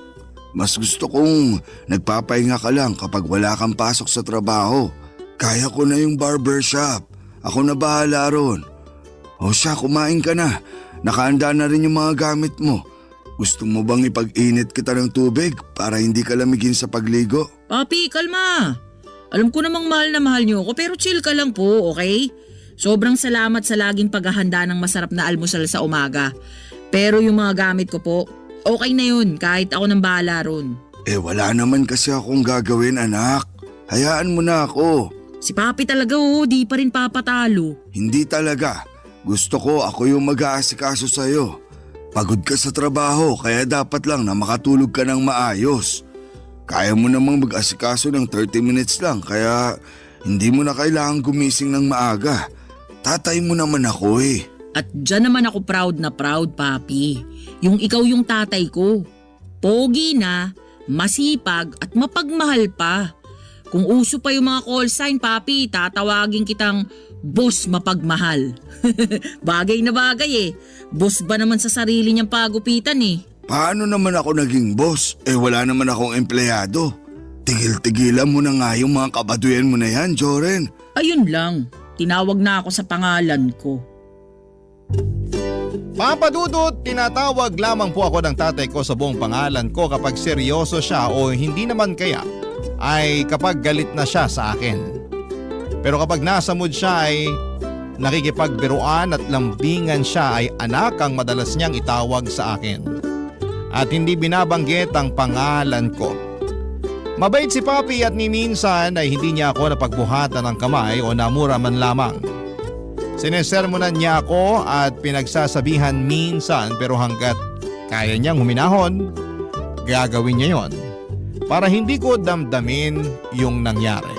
Mas gusto kong nagpapahinga ka lang kapag wala kang pasok sa trabaho. Kaya ko na yung barbershop. Ako na bahala ron. O siya, kumain ka na. Nakahanda na rin yung mga gamit mo. Gusto mo bang ipag-init kita ng tubig para hindi ka lamigin sa pagligo? Papi, kalma. Alam ko namang mahal na mahal niyo ako pero chill ka lang po, okay? Sobrang salamat sa laging paghahanda ng masarap na almusal sa umaga. Pero yung mga gamit ko po, okay na yun kahit ako nang bahala ron. Wala naman kasi akong gagawin, anak. Hayaan mo na ako. Si Papi talaga di pa rin papatalo. Hindi talaga. Gusto ko ako yung mag-aasikaso sa'yo. Pagod ka sa trabaho kaya dapat lang na makatulog ka ng maayos. Kaya mo namang mag-asikaso ng 30 minutes lang kaya hindi mo na kailangang gumising ng maaga. Tatay mo naman ako eh. At dyan naman ako proud na proud, Papi. Yung ikaw yung tatay ko. Pogi na, masipag at mapagmahal pa. Kung uso pa yung mga call sign, Papi, tatawagin kitang boss mapagmahal. Bagay na bagay eh. Boss ba naman sa sarili niyang pagupitan eh. Paano naman ako naging boss? Wala naman akong empleyado. Tigil-tigilan mo na nga yung mga kabaduyan mo na yan, Joren. Ayun lang, tinawag na ako sa pangalan ko. Papa Dudut, tinatawag lamang po ako ng tatay ko sa buong pangalan ko kapag seryoso siya o hindi naman kaya ay kapag galit na siya sa akin. Pero kapag nasa mood siya ay nakikipagbiruan at lambingan siya ay anak ang madalas niyang itawag sa akin. At hindi binabanggit ang pangalan ko. Mabait si Papi at ni minsan ay hindi niya ako napagbuhatan ng kamay o namura man lamang. Sinesermonan niya ako at pinagsasabihan minsan pero hanggat kaya niyang huminahon, gagawin niya yon para hindi ko damdamin yung nangyari.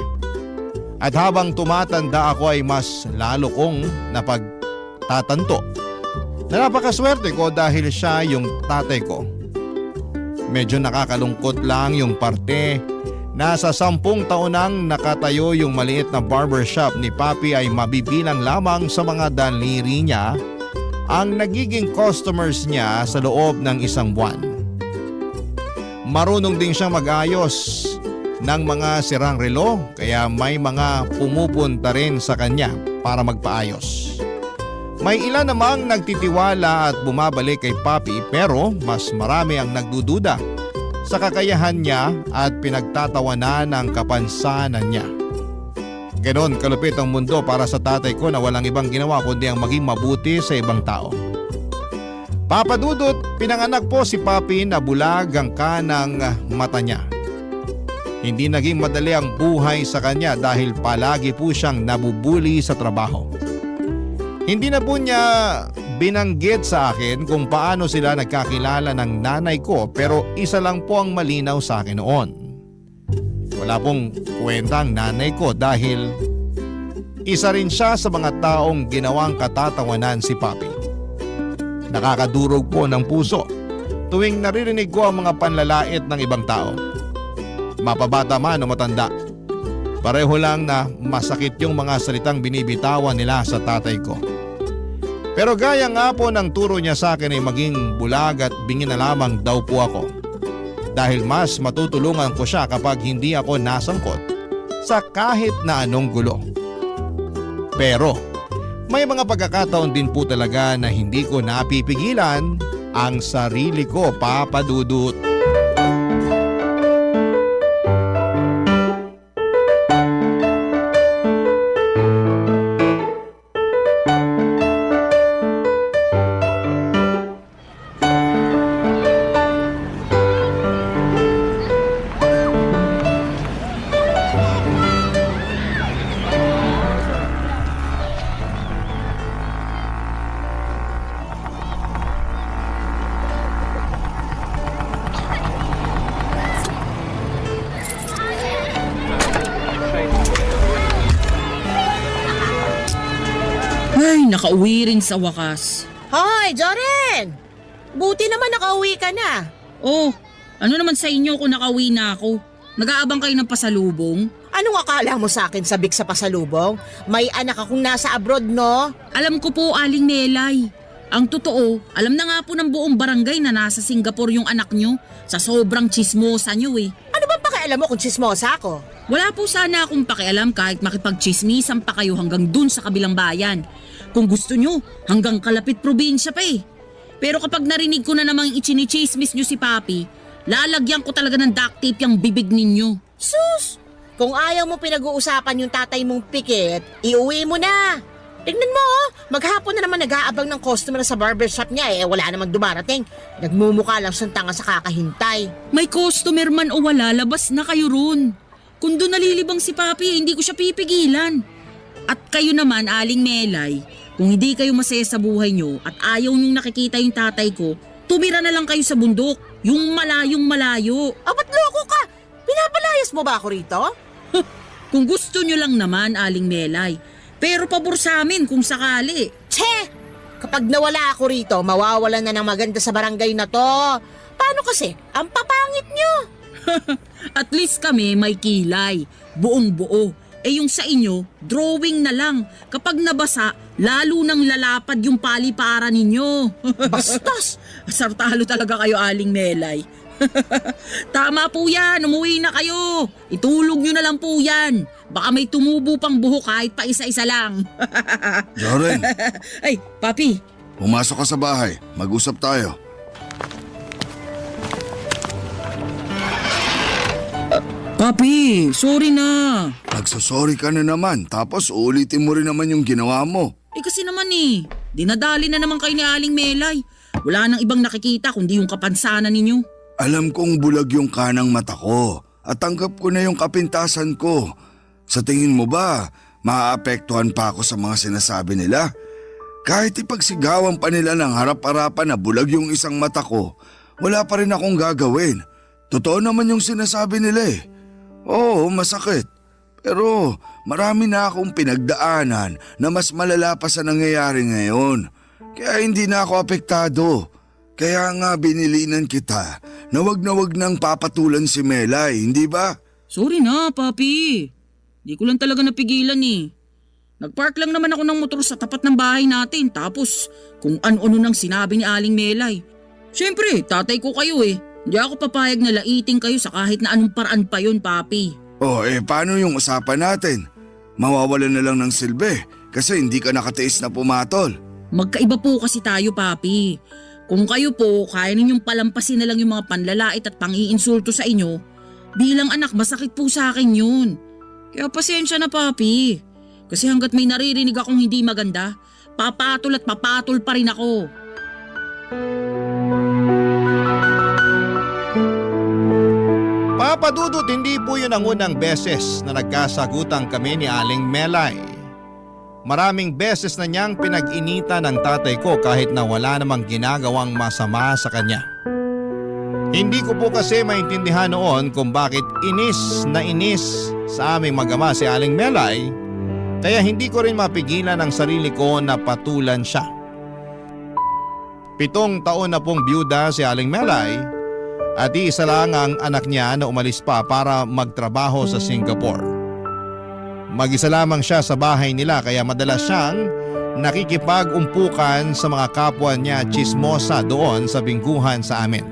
At habang tumatanda ako ay mas lalo kong napagtatanto na napakaswerte ko dahil siya yung tatay ko. Medyo nakakalungkot lang yung parte na sa 10 taon nang nakatayo yung maliit na barbershop ni Papi ay mabibilang lamang sa mga daliri niya ang nagiging customers niya sa loob ng 1 buwan. Marunong din siyang mag-ayos ng mga sirang relo kaya may mga pumupunta rin sa kanya para magpaayos. May ilan namang nagtitiwala at bumabalik kay Papi pero mas marami ang nagdududa sa kakayahan niya at pinagtatawanan ng kapansanan niya. Ganon kalupit ang mundo para sa tatay ko na walang ibang ginawa kundi ang maging mabuti sa ibang tao. Papa Dudut, pinanganak po si Papi na bulag ang kanang mata niya. Hindi naging madali ang buhay sa kanya dahil palagi po siyang nabubuli sa trabaho. Hindi na po niya binanggit sa akin kung paano sila nagkakilala ng nanay ko pero isa lang po ang malinaw sa akin noon. Wala pong kwenta ang nanay ko dahil isa rin siya sa mga taong ginawang katatawanan si Papi. Nakakadurog po ng puso tuwing naririnig ko ang mga panlalait ng ibang tao. Mapabata man o matanda. Pareho lang na masakit yung mga salitang binibitawan nila sa tatay ko. Pero gaya nga po ng turo niya sa akin ay maging bulag at bingin na lamang daw po ako. Dahil mas matutulungan ko siya kapag hindi ako nasangkot sa kahit na anong gulo. Pero may mga pagkakataon din po talaga na hindi ko napipigilan ang sarili ko, Papa Dudut. Ay, nakauwi rin sa wakas. Hoy, Joren! Buti naman nakauwi ka na. Oh, ano naman sa inyo kung nakauwi na ako? Nag-aabang kayo ng pasalubong? Anong akala mo sa akin sabik sa pasalubong? May anak akong nasa abroad, no? Alam ko po, Aling Melay. Ang totoo, alam na nga po ng buong barangay na nasa Singapore yung anak nyo sa sobrang chismosa nyo eh. Ano bang pakialam mo kung chismosa ako? Wala po sana akong pakialam kahit makipagchismisan pa kayo hanggang dun sa kabilang bayan. Kung gusto nyo, hanggang kalapit probinsya pa eh. Pero kapag narinig ko na namang ichinichismis nyo si Papi, lalagyan ko talaga ng duct tape yung bibig ninyo. Sus! Kung ayaw mo pinag-uusapan yung tatay mong pikit, iuwi mo na. Tingnan mo, maghapon na naman nag-aabang ng customer sa barbershop niya wala namang dumarating. Nagmumukha lang siyang tanga sa kakahintay. May customer man o wala, labas na kayo ron. Kung doon nalilibang si Papi, hindi ko siya pipigilan. At kayo naman, Aling Melay, kung hindi kayo masaya sa buhay nyo at ayaw nyong nakikita yung tatay ko, tumira na lang kayo sa bundok, yung malayong malayo. Ba't loko ka? Pinapalayas mo ba ako rito? Kung gusto nyo lang naman, Aling Melay, pero pabor sa amin kung sakali. Che! Kapag nawala ako rito, mawawalan na ng maganda sa barangay na to. Paano kasi? Ang papangit nyo. At least kami may kilay, buong buo. Yung sa inyo, drawing na lang. Kapag nabasa, lalo nang lalapad yung paliparan ninyo. Bastos! Sartalo talaga kayo, Aling Melay. Tama po yan, umuwi na kayo. Itulog nyo na lang po yan. Baka may tumubo pang buhok kahit pa isa-isa lang. Joren, Ay, Papi. pumasok ka sa bahay. Mag-usap tayo. Papi, sorry na. Nagsasorry ka na naman tapos ulitin mo rin naman yung ginawa mo. Kasi naman dinadali na naman kayo ni Aling Melay. Wala nang ibang nakikita kundi yung kapansanan ninyo. Alam kong bulag yung kanang mata ko at tanggap ko na yung kapintasan ko. Sa tingin mo ba, maaapektuhan pa ako sa mga sinasabi nila? Kahit ipagsigawan pa nila ng harap-harapan na bulag yung isang mata ko, wala pa rin akong gagawin. Totoo naman yung sinasabi nila eh. Oo, masakit. Pero marami na akong pinagdaanan na mas malala pa sa nangyayari ngayon. Kaya hindi na ako apektado. Kaya nga binilinan kita na wag nang papatulan si Melay, hindi ba? Sorry na, Papi. Di ko lang talaga napigilan eh. Nagpark lang naman ako ng motor sa tapat ng bahay natin tapos kung ano-ano nang sinabi ni Aling Melay. Siyempre, tatay ko kayo eh. Hindi ako papayag na laiting kayo sa kahit na anong paraan pa yun, Papi. Paano yung usapan natin? Mawawalan na lang ng silbi kasi hindi ka nakatiis na pumatol. Magkaiba po kasi tayo, Papi. Kung kayo po, kaya ninyong palampasin na lang yung mga panlalait at pang-iinsulto sa inyo, bilang anak, masakit po sa akin yun. Kaya pasensya na, Papi. Kasi hanggat may naririnig akong hindi maganda, papatol at papatol pa rin ako. Papadudot, hindi po yun ang unang beses na nagkasagutan kami ni Aling Melay. Maraming beses na niyang pinag-inita ng tatay ko kahit na wala namang ginagawang masama sa kanya. Hindi ko po kasi maintindihan noon kung bakit inis na inis sa aming mag-ama si Aling Melay, kaya hindi ko rin mapigilan ang sarili ko na patulan siya. 7 taon na pong byuda si Aling Melay at iisa lang ang anak niya na umalis pa para magtrabaho sa Singapore. Mag-isa lamang siya sa bahay nila kaya madalas siyang nakikipag-umpukan sa mga kapwa niya chismosa doon sa bingguhan sa amin.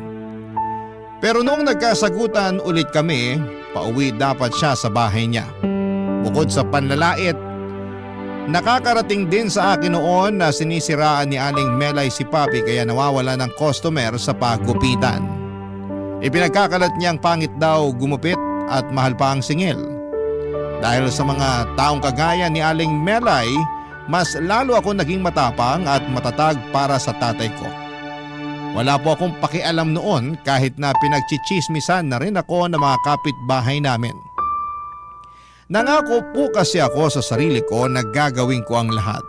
Pero noong nagkasagutan ulit kami, pauwi dapat siya sa bahay niya. Bukod sa panlalait, nakakarating din sa akin noon na sinisiraan ni Aling Melay si Papi kaya nawawala ng customer sa paggupitan. Ipinagkakalat niyang pangit daw gumupit at mahal pa ang singil. Dahil sa mga taong kagaya ni Aling Melay, mas lalo ako naging matapang at matatag para sa tatay ko. Wala po akong pakialam noon kahit na pinagchichismisan na rin ako ng mga kapitbahay namin. Nangako po kasi ako sa sarili ko na gagawin ko ang lahat.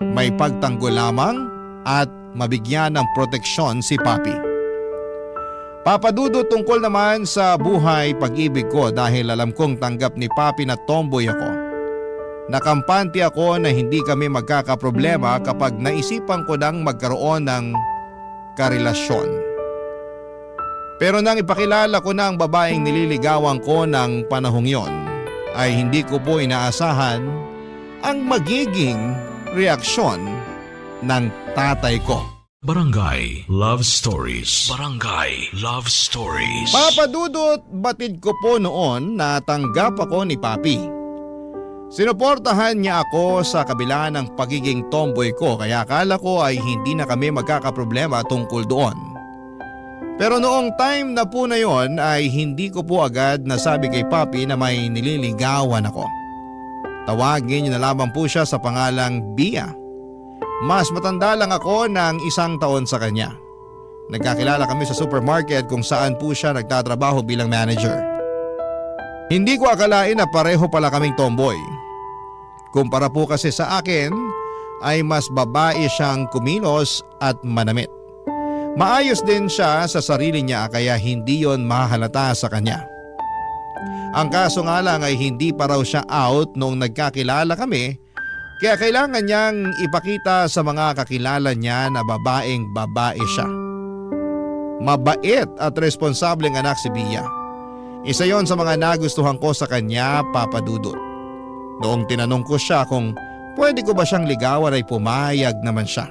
May pagtanggol lamang at mabigyan ng proteksyon si Papi. Papadudot, tungkol naman sa buhay pag-ibig ko dahil alam kong tanggap ni Papi na tomboy ako. Nakampante ako na hindi kami magkakaproblema kapag naisipan ko nang magkaroon ng karelasyon. Pero nang ipakilala ko na ang babaeng nililigawan ko ng panahong yon, ay hindi ko po inaasahan ang magiging reaksyon ng tatay ko. Barangay Love Stories. Barangay Love Stories. Papa Dudut, batid ko po noon na tanggap ako ni Papi. Sinuportahan niya ako sa kabila ng pagiging tomboy ko kaya akala ko ay hindi na kami magkakaproblema tungkol doon. Pero noong time na po na yon ay hindi ko po agad nasabi kay Papi na may nililigawan ako. Tawagin niyo na lamang po siya sa pangalang Bia. Mas matanda lang ako ng 1 taon sa kanya. Nagkakilala kami sa supermarket kung saan po siya nagtatrabaho bilang manager. Hindi ko akalain na pareho pala kaming tomboy. Kumpara po kasi sa akin ay mas babae siyang kumilos at manamit. Maayos din siya sa sarili niya kaya hindi yon mahalata sa kanya. Ang kaso nga lang ay hindi pa raw siya out noong nagkakilala kami kaya kailangan niyang ipakita sa mga kakilala niya na babaeng babae siya. Mabait at responsableng anak si Bia. Isa yon sa mga nagustuhan ko sa kanya, Papa Dudut. Noong tinanong ko siya kung pwede ko ba siyang ligawan ay pumayag naman siya.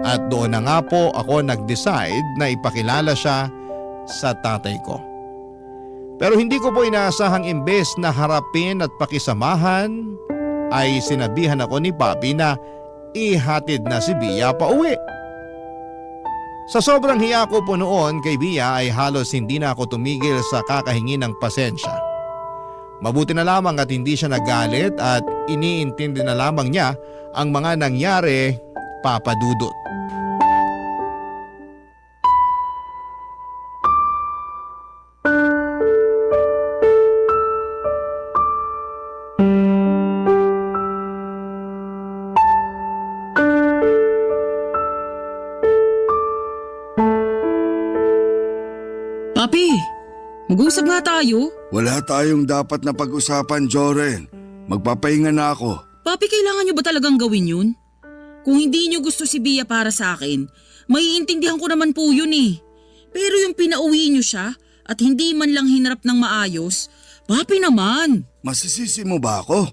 At doon na nga po ako nag-decide na ipakilala siya sa tatay ko. Pero hindi ko po inaasahang imbes na harapin at pakisamahan ay sinabihan ako ni Papi na ihatid na si Bia pa uwi. Sa sobrang hiya ko po noon kay Bia ay halos hindi na ako tumigil sa kakahingi ng pasensya. Mabuti na lamang at hindi siya nagalit at iniintindi na lamang niya ang mga nangyari, Papa Dudut. Papi, mag-usap nga tayo. Wala tayong dapat na pag-usapan, Joren. Magpapahinga na ako. Papi, kailangan nyo ba talagang gawin yun? Kung hindi nyo gusto si Bia para sa akin, maiintindihan ko naman po yun eh. Pero yung pinauwi nyo siya at hindi man lang hinarap ng maayos, Papi naman. Masisisi mo ba ako?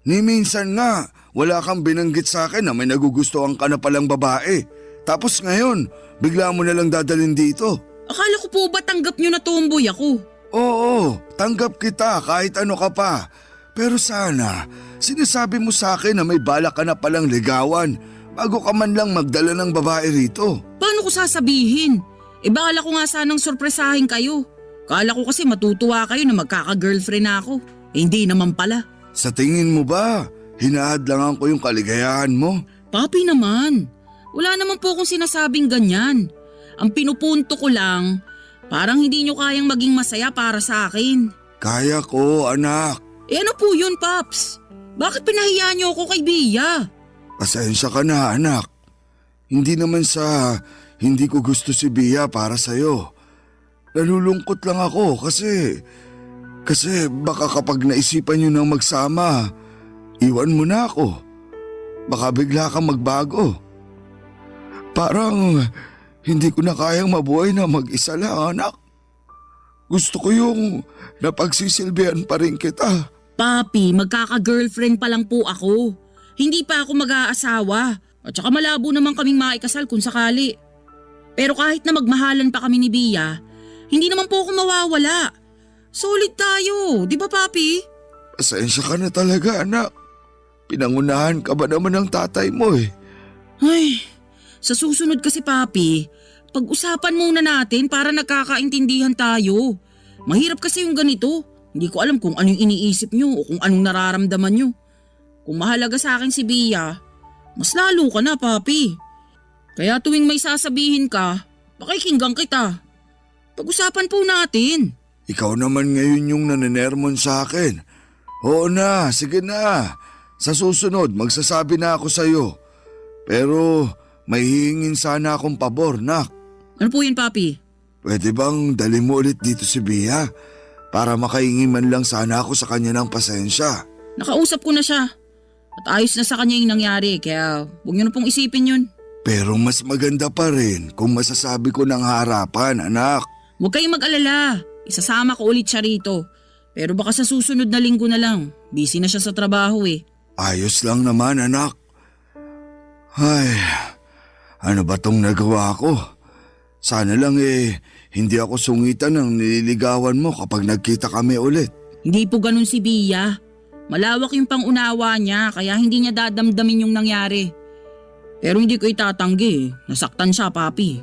Ni minsan nga, wala kang binanggit sa akin na may nagugustuhan ka na palang babae. Tapos ngayon, bigla mo na lang dadalhin dito. Akala ko po ba tanggap nyo na tomboy ako? Oo, tanggap kita kahit ano ka pa. Pero sana, sinasabi mo sa akin na may balak ka na palang ligawan bago ka man lang magdala ng babae rito. Paano ko sasabihin? Baka ko nga sanang sorpresahin kayo. Kala ko kasi matutuwa kayo na magkaka-girlfriend na ako. Hindi naman pala. Sa tingin mo ba, hinahadlangan ko yung kaligayahan mo? Papi naman, wala naman po akong sinasabing ganyan. Ang pinupunto ko lang, parang hindi nyo kayang maging masaya para sa akin. Kaya ko, anak. Ano po yun, Paps? Bakit pinahiya nyo ako kay Bia? Pasensya ka na, anak. Hindi naman sa hindi ko gusto si Bia para sa'yo. Nalulungkot lang ako kasi baka kapag naisipan nyo nang magsama, iwan mo na ako. Baka bigla kang magbago. Parang hindi ko na kayang mabuhay na mag-isa lang, anak. Gusto ko yung napagsisilbihan pa rin kita. Papi, magkaka-girlfriend pa lang po ako. Hindi pa ako mag-aasawa. At saka malabo naman kaming maikasal kung sakali. Pero kahit na magmahalan pa kami ni Bia, hindi naman po ako mawawala. Solid tayo, di ba Papi? Pasensya ka na talaga, anak. Pinangunahan ka ba naman ng tatay mo eh? Ay, sa susunod kasi Papi, pag-usapan muna natin para nagkakaintindihan tayo. Mahirap kasi yung ganito. Hindi ko alam kung anong iniisip nyo o kung anong nararamdaman nyo. Kung mahalaga sa akin si Bia, mas lalo ka na, Papi. Kaya tuwing may sasabihin ka, pakikinggan kita. Pag-usapan po natin. Ikaw naman ngayon yung naninermon sa akin. Oo na, sige na. Sa susunod, magsasabi na ako sa'yo. Pero may hihingin sana akong pabor, nak. Ano po yun, Papi? Pwede bang dali mo ulit dito si Bia? Para makahingi man lang sana ako sa kanya ng pasensya. Nakausap ko na siya. At ayos na sa kanya yung nangyari, kaya huwag niyo na pong isipin yun. Pero mas maganda pa rin kung masasabi ko ng harapan, anak. Huwag kayong mag-alala. Isasama ko ulit siya rito. Pero baka sa susunod na linggo na lang. Busy na siya sa trabaho eh. Ayos lang naman, anak. Ay, ano ba tong nagawa ko? Sana lang hindi ako sungitan ng nililigawan mo kapag nagkita kami ulit. Hindi po ganun si Bia. Malawak yung pangunawa niya kaya hindi niya dadamdamin yung nangyari. Pero hindi ko itatanggi. Nasaktan siya, papi.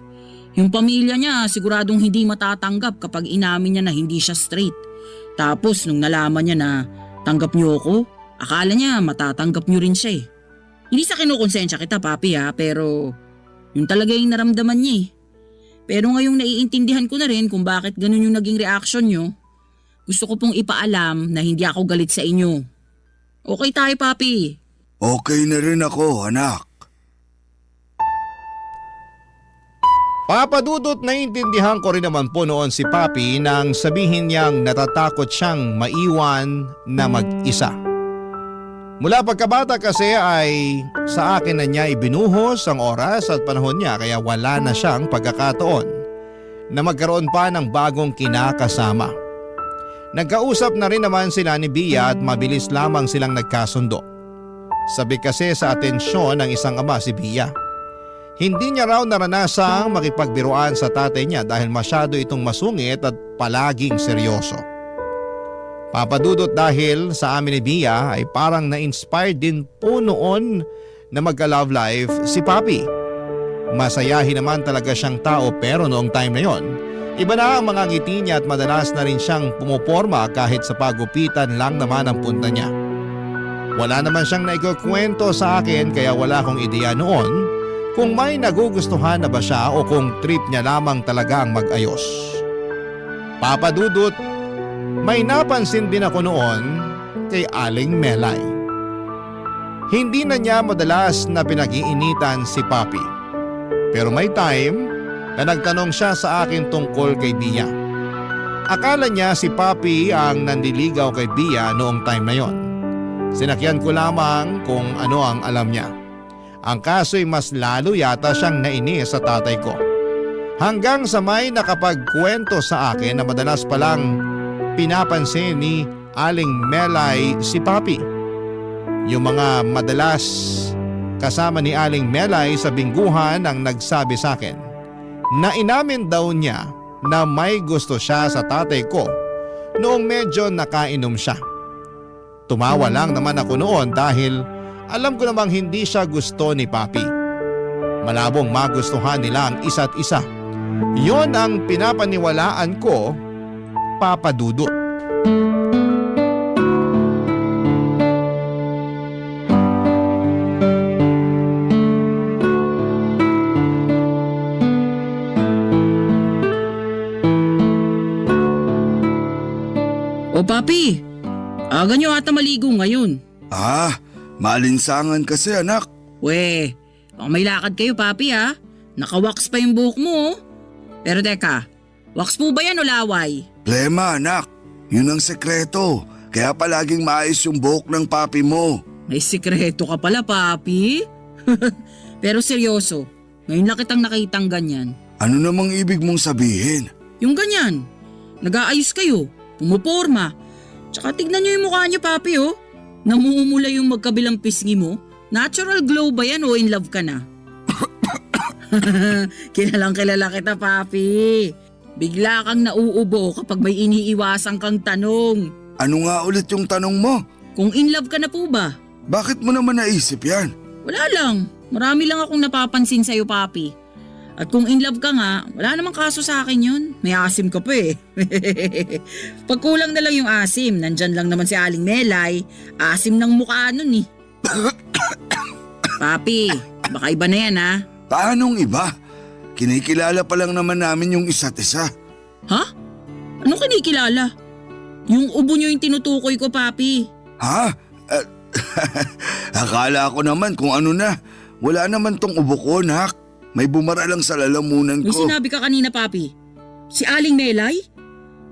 Yung pamilya niya siguradong hindi matatanggap kapag inamin niya na hindi siya straight. Tapos nung nalaman niya na tanggap niyo ako, akala niya matatanggap niyo rin siya eh. Hindi sa kinukonsensya kita, papi ha, pero yun talaga yung naramdaman niya eh. Pero ngayong naiintindihan ko na rin kung bakit ganun yung naging reaction niyo, gusto ko pong ipaalam na hindi ako galit sa inyo. Okay tayo, papi. Okay na rin ako, anak. Papa Dudut, naiintindihan ko rin naman po noon si Papi nang sabihin niyang natatakot siyang maiwan na mag-isa. Mula pagkabata kasi ay sa akin na niya ibinuhos ang oras at panahon niya kaya wala na siyang pagkakataon na magkaroon pa ng bagong kinakasama. Nagkausap na rin naman sila ni Bia at mabilis lamang silang nagkasundo. Sabi kasi sa atensyon ng isang ama si Bia. Hindi niya raw naranasang makipagbiruan sa tatay niya dahil masyado itong masungit at palaging seryoso. Papadudot dahil sa amin ni Bia ay parang na-inspired din po noon na magka-love life si Papi. Masayahin naman talaga siyang tao pero noong time na yon, iba na ang mga ngiti niya at madalas na rin siyang pumuporma kahit sa pagupitan lang naman ang punta niya. Wala naman siyang naikukwento sa akin kaya wala akong ideya noon kung may nagugustuhan na ba siya o kung trip niya lamang talaga ang mag-ayos. Papadudot, may napansin din ako noon kay Aling Melay. Hindi na niya madalas na pinag-iinitan si Papi. Pero may time na nagtanong siya sa akin tungkol kay Bia. Akala niya si Papi ang nandiligaw kay Bia noong time na yon. Sinakyan ko lamang kung ano ang alam niya. Ang kaso'y mas lalo yata siyang nainis sa tatay ko. Hanggang sa may nakapagkwento sa akin na madalas palang pinapansin ni Aling Melay si Papi. Yung mga madalas kasama ni Aling Melay sa bingguhan ang nagsabi sa akin na inamin daw niya na may gusto siya sa tatay ko noong medyo nakainom siya. Tumawa lang naman ako noon dahil alam ko namang hindi siya gusto ni Papi. Malabong magustuhan nila ang isa't isa. Yon ang pinapaniwalaan ko, Papa Dudut. O papi, aga nyo ata maligo ngayon. Maalinsangan kasi, anak. We, baka may lakad kayo papi ha. Naka-wax pa yung buhok mo oh. Pero teka, wax po ba yan o laway? Plema, anak. Yun ang sekreto. Kaya palaging maayos yung buhok ng papi mo. May sikreto ka pala papi. Pero seryoso, ngayon lang kitang nakitang ganyan. Ano namang ibig mong sabihin? Yung ganyan, nag-aayos kayo, pumuporma. Tsaka tignan nyo yung mukha nyo papi oh. Namumula yung magkabilang pisngi mo. Natural glow ba yan o in love ka na? Kilalang kilala kita papi. Bigla kang nauubo kapag may iniiwasan kang tanong. Ano nga ulit yung tanong mo? Kung in love ka na po ba? Bakit mo naman naisip yan? Wala lang. Marami lang akong napapansin sa'yo papi. At kung in love ka nga, wala namang kaso sa akin yun. May asim ka pa eh. Pag kulang na lang yung asim, nandyan lang naman si Aling Melay. Asim ng mukha nun eh. Papi, baka iba na yan ha? Paanong iba? Kinikilala pa lang naman namin yung isa't isa. Ha? Anong kinikilala? Yung ubo nyo yung tinutukoy ko papi. Ha? Akala ko naman kung ano na. Wala naman tong ubo ko, nak. May bumara lang sa lalamunan ko. May sinabi ka kanina, papi. Si Aling Melay?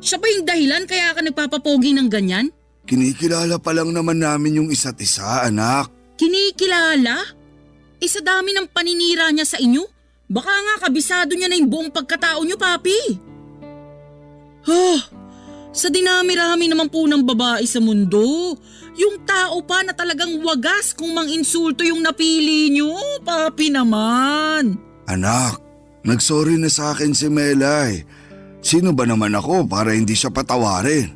Siya ba yung dahilan kaya ka nagpapapogi ng ganyan? Kinikilala pa lang naman namin yung isa't isa, anak. Kinikilala? Sa dami ng paninira niya sa inyo? Baka nga kabisado niya na yung buong pagkatao niyo, papi. Sa dinami-rami naman po ng babae sa mundo, yung tao pa na talagang wagas kung mang-insulto yung napili nyo, papi naman. Anak, nagsorry na sa akin si Melay. Sino ba naman ako para hindi siya patawarin?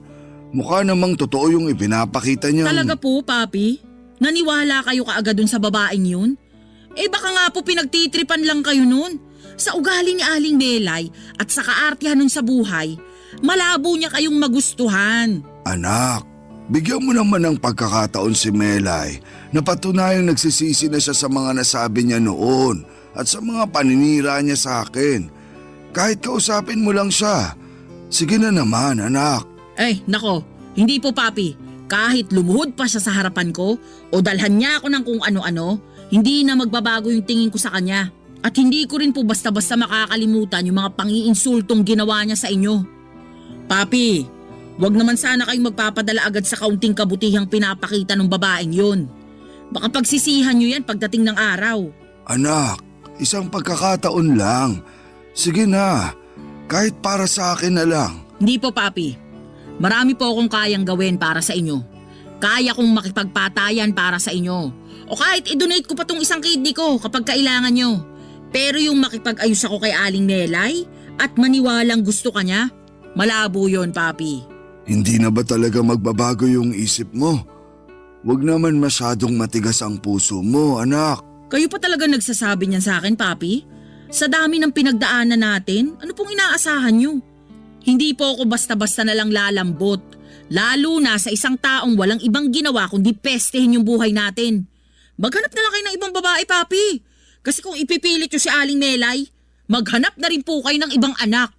Mukha namang totoo yung ipinapakita niya. Talaga po, papi? Naniwala kayo kaagad dun sa babaeng yun? Eh baka nga po pinagtitripan lang kayo nun. Sa ugali ni Aling Melay at sa kaartihan nun sa buhay, malabo niya kayong magustuhan. Anak, bigyan mo naman ng pagkakataon si Melay na patunayang nagsisisi na siya sa mga nasabi niya noon at sa mga paninira niya sa akin. Kahit kausapin mo lang siya. Sige na naman, anak. Eh, nako, hindi po papi. Kahit lumuhod pa siya sa harapan ko o dalhan niya ako ng kung ano-ano, hindi na magbabago yung tingin ko sa kanya. At hindi ko rin po basta-basta makakalimutan yung mga pang-iinsultong ginawa niya sa inyo. Papi, wag naman sana kayong magpapadala agad sa kaunting kabutihang pinapakita ng babaeng yun. Baka pagsisihan nyo yan pagdating ng araw. Anak, isang pagkakataon lang. Sige na, kahit para sa akin na lang. Hindi po papi. Marami po akong kayang gawin para sa inyo. Kaya kong makipagpatayan para sa inyo. O kahit i-donate ko pa tong isang kidney ko kapag kailangan nyo. Pero yung makipag-ayos ako kay Aling Melay at maniwalang gusto ka niya, malabo yon, papi. Hindi na ba talaga magbabago yung isip mo? Huwag naman masyadong matigas ang puso mo, anak. Kayo pa talaga nagsasabi niyan sa akin, papi? Sa dami ng pinagdaanan natin, ano pong inaasahan nyo? Hindi po ako basta-basta na lang lalambot. Lalo na sa isang taong walang ibang ginawa kundi pestehin yung buhay natin. Maghanap na lang kayo ng ibang babae, papi. Kasi kung ipipilit nyo si Aling Melay, maghanap na rin po kayo ng ibang anak.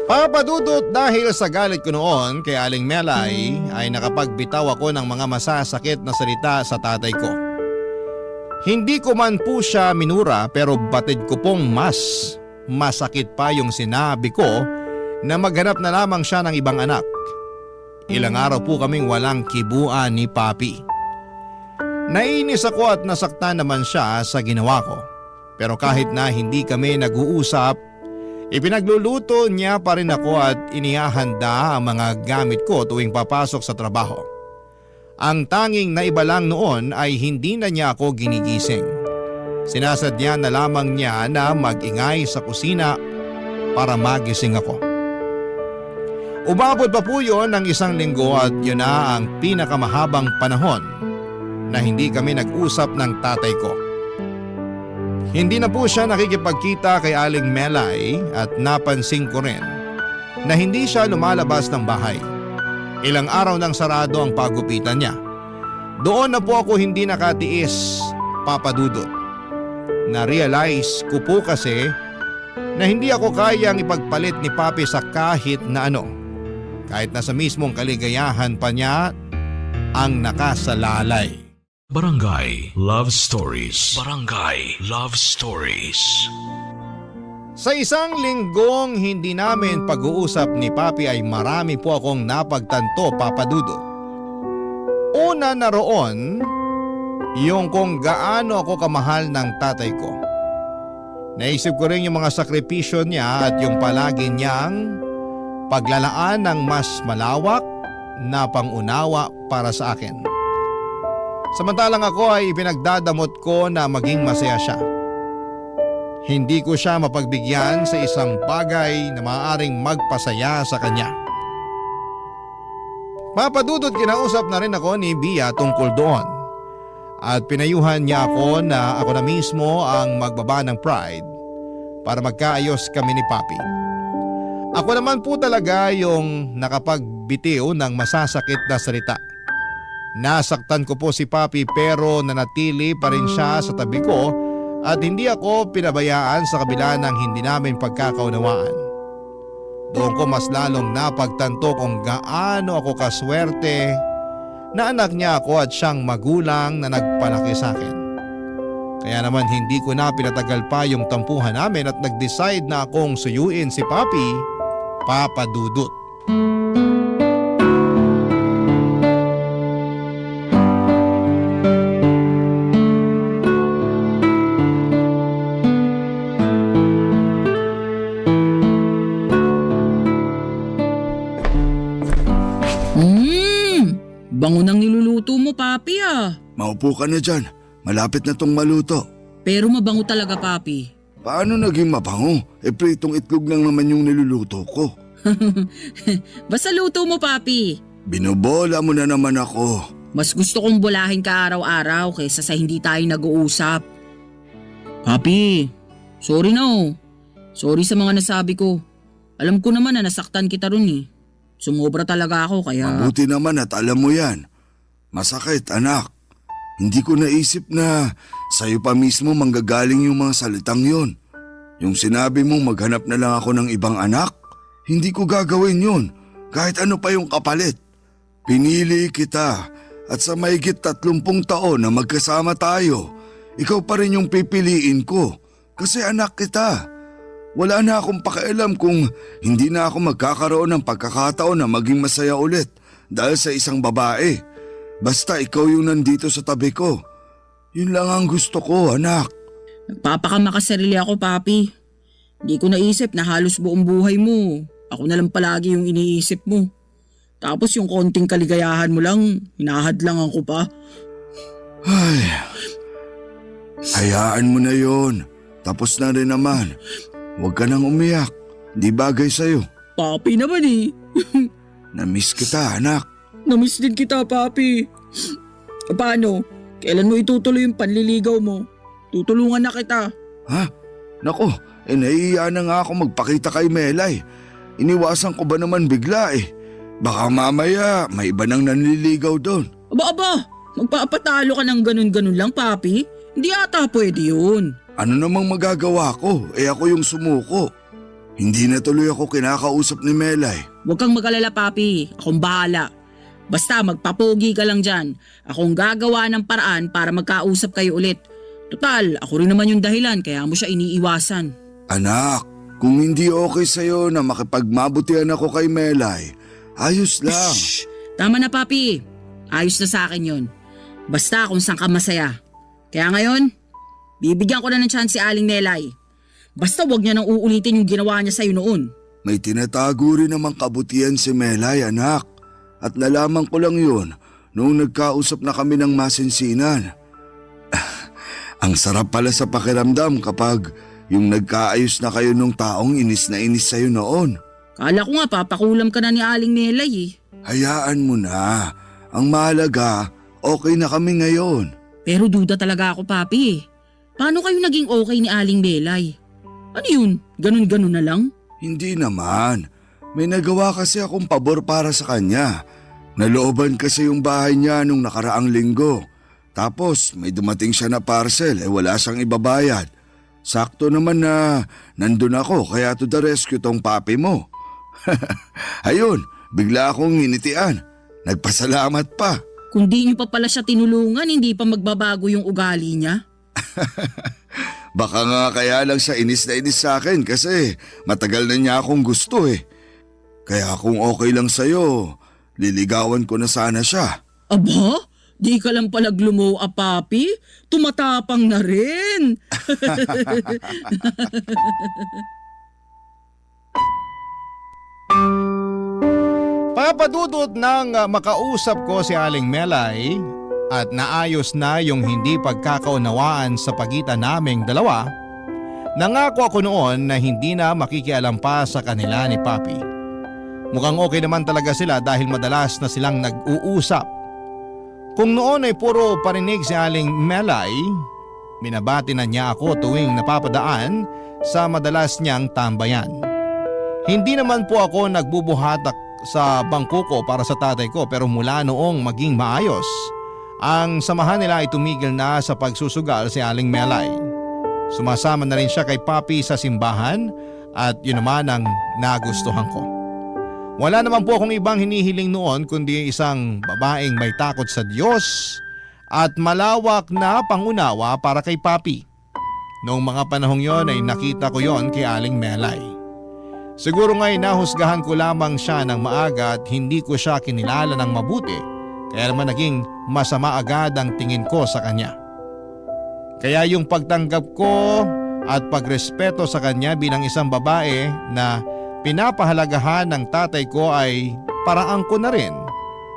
Papadudot, dahil sa galit ko noon kay Aling Melay ay nakapagbitaw ako ng mga masasakit na salita sa tatay ko. Hindi ko man po siya minura pero batid ko pong mas masakit pa yung sinabi ko na maghanap na lamang siya ng ibang anak. Ilang araw po kaming walang kibuan ni Papi. Nainis ako at nasaktan naman siya sa ginawa ko. Pero kahit na hindi kami nag-uusap, ipinagluluto niya pa rin ako at inihahanda ang mga gamit ko tuwing papasok sa trabaho. Ang tanging naiba lang noon ay hindi na niya ako ginigising. Sinasadya na lamang niya na mag-ingay sa kusina para magising ako. Umabot pa po yun ng 1 linggo at yun na ang pinakamahabang panahon na hindi kami nag-usap ng tatay ko. Hindi na po siya nakikipagkita kay Aling Melay at napansin ko rin na hindi siya lumalabas ng bahay. Ilang araw nang sarado ang pagupitan niya. Doon na po ako hindi nakatiis, papadudot. Na-realize ko po kasi na hindi ako kayang ipagpalit ni Papi sa kahit na ano. Kahit na sa mismong kaligayahan pa niya ang nakasalalay. Barangay Love Stories. Barangay Love Stories. Sa 1 linggong hindi namin pag-uusap ni Papi ay marami po akong napagtanto, papadudot. Una na roon, yung kung gaano ako kamahal ng tatay ko. Naisip ko rin yung mga sakripisyo niya at yung palagi niyang paglalaan ng mas malawak na pangunawa para sa akin. Samantalang ako ay ipinagdadamot ko na maging masaya siya. Hindi ko siya mapagbigyan sa isang bagay na maaaring magpasaya sa kanya. Papadudot, kinausap na rin ako ni Bia tungkol doon. At pinayuhan niya ako na ako na mismo ang magbaba ng pride para magkaayos kami ni Papi. Ako naman po talaga yung nakapagbitiw ng masasakit na salita. Nasaktan ko po si Papi pero nanatili pa rin siya sa tabi ko at hindi ako pinabayaan sa kabila ng hindi namin pagkakaunawaan. Doon ko mas lalong napagtanto kung gaano ako kaswerte na anak niya ako at siyang magulang na nagpalaki sa akin. Kaya naman hindi ko na pinatagal pa yung tampuhan namin at nag-decide na akong suyuin si Papi, papadudot. bango ng niluluto mo, Papi ah. Maupo ka na dyan. Malapit na tong maluto. Pero mabango talaga, Papi. Paano naging mabango? Pritong itlog lang naman yung niluluto ko. Basta luto mo, Papi. Binobola mo na naman ako. Mas gusto kong bulahin ka araw-araw kaysa sa hindi tayo nag-uusap. Papi, sorry na oh. Sorry sa mga nasabi ko. Alam ko naman na nasaktan kita ron eh. Sumobra talaga ako kaya... Mabuti naman at alam mo yan. Masakit, anak. Hindi ko naisip na sa'yo pa mismo manggagaling yung mga salitang yon. Yung sinabi mong maghanap na lang ako ng ibang anak, hindi ko gagawin yun. Kahit ano pa yung kapalit. Pinili kita at sa mahigit 30 taon na magkasama tayo, ikaw pa rin yung pipiliin ko kasi anak kita. Wala na akong pakialam kung hindi na ako magkakaroon ng pagkakataon na maging masaya ulit dahil sa isang babae. Basta ikaw yung nandito sa tabi ko. Yun lang ang gusto ko, anak. Nagpapakamakasarili ako, Papi. Hindi ko naisip na halos buong buhay mo. Ako na lang palagi yung iniisip mo. Tapos yung konting kaligayahan mo lang, hinahadlangan ko pa. Ay, hayaan mo na yon. Tapos na rin naman. Huwag ka nang umiyak. Di bagay sa'yo. Papi naman eh. Namiss kita, anak. Namiss din kita, Papi. Paano? Kailan mo itutuloy yung panliligaw mo? Tutulungan na kita. Ha? Nako, nahihiya na nga ako magpakita kay Melay. Iniwasan ko ba naman bigla eh. Baka mamaya may iba nang nanliligaw doon. Aba, magpapatalo ka ng ganun-ganun lang, Papi. Hindi ata pwede yun. Ano namang magagawa ko? Ako yung sumuko. Hindi na tuloy ako kinakausap ni Melay. Huwag kang mag-alala, Papi. Akong bahala. Basta magpapogi ka lang dyan. Akong gagawa ng paraan para magkausap kayo ulit. Total, ako rin naman yung dahilan kaya mo siya iniiwasan. Anak, kung hindi okay sa'yo na makipagmabutihan ako kay Melay, ayos lang. Shh! Tama na, Papi. Ayos na sa akin yun. Basta kung saan ka masaya. Kaya ngayon, bibigyan ko na ng chance si Aling Melay. Basta wag niya nang uulitin yung ginawa niya sa'yo noon. May tinatago rin namang kabutihan si Melay, anak. At nalaman ko lang yun noong nagkausap na kami ng masinsinan. Ang sarap pala sa pakiramdam kapag yung nagkaayos na kayo nung taong inis na inis sa'yo noon. Kala ko nga papakulam ka na ni Aling Melay eh. Hayaan mo na. Ang mahalaga, okay na kami ngayon. Pero duda talaga ako, Papi. Paano kayo naging okay ni Aling Melay? Ano yun? Ganun-ganun na lang? Hindi naman. May nagawa kasi akong pabor para sa kanya. Nalooban kasi yung bahay niya nung nakaraang linggo. Tapos may dumating siya na parcel wala siyang ibabayad. Sakto naman na nandun ako kaya to the rescue tong papi mo. Ayun, bigla akong nginitian. Nagpasalamat pa. Kung di niyo pa pala siya tinulungan, hindi pa magbabago yung ugali niya? Baka nga kaya lang siya inis na inis sa akin kasi matagal na niya akong gusto eh. Kaya kung okay lang sa'yo, liligawan ko na sana siya. Aba? Di ka lang pala glumow, Papi? Tumatapang na rin. Papadudot nang makausap ko si Aling Melay at naayos na yung hindi pagkakaunawaan sa pagitan naming dalawa, nangako ako noon na hindi na makikialam pa sa kanila ni Papi. Mukhang okay naman talaga sila dahil madalas na silang nag-uusap. Kung noon ay puro parinig si Aling Melay, binabati na niya ako tuwing napapadaan sa madalas niyang tambayan. Hindi naman po ako nagbubuhatak sa bangko ko para sa tatay ko pero mula noong maging maayos, ang samahan nila ay tumigil na sa pagsusugal si Aling Melay. Sumasama na rin siya kay Papi sa simbahan at yun naman ang nagustuhan ko. Wala naman po akong ibang hinihiling noon kundi isang babaeng may takot sa Diyos at malawak na pangunawa para kay Papi. Noong mga panahong yon ay nakita ko yon kay Aling Melay. Siguro nga'y nahusgahan ko lamang siya ng maaga at hindi ko siya kinilala ng mabuti kaya naman naging masama agad ang tingin ko sa kanya. Kaya yung pagtanggap ko at pagrespeto sa kanya bilang isang babae na pinapahalagahan ng tatay ko ay paraan ko na rin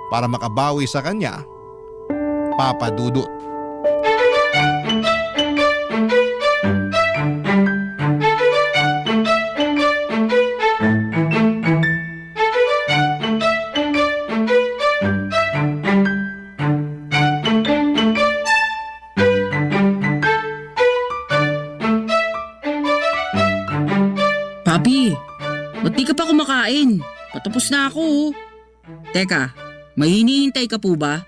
para makabawi sa kanya, Papa Dudut. Papi, ba't di ka pa kumakain? Patapos na ako. Oh. Teka, may hinihintay ka po ba?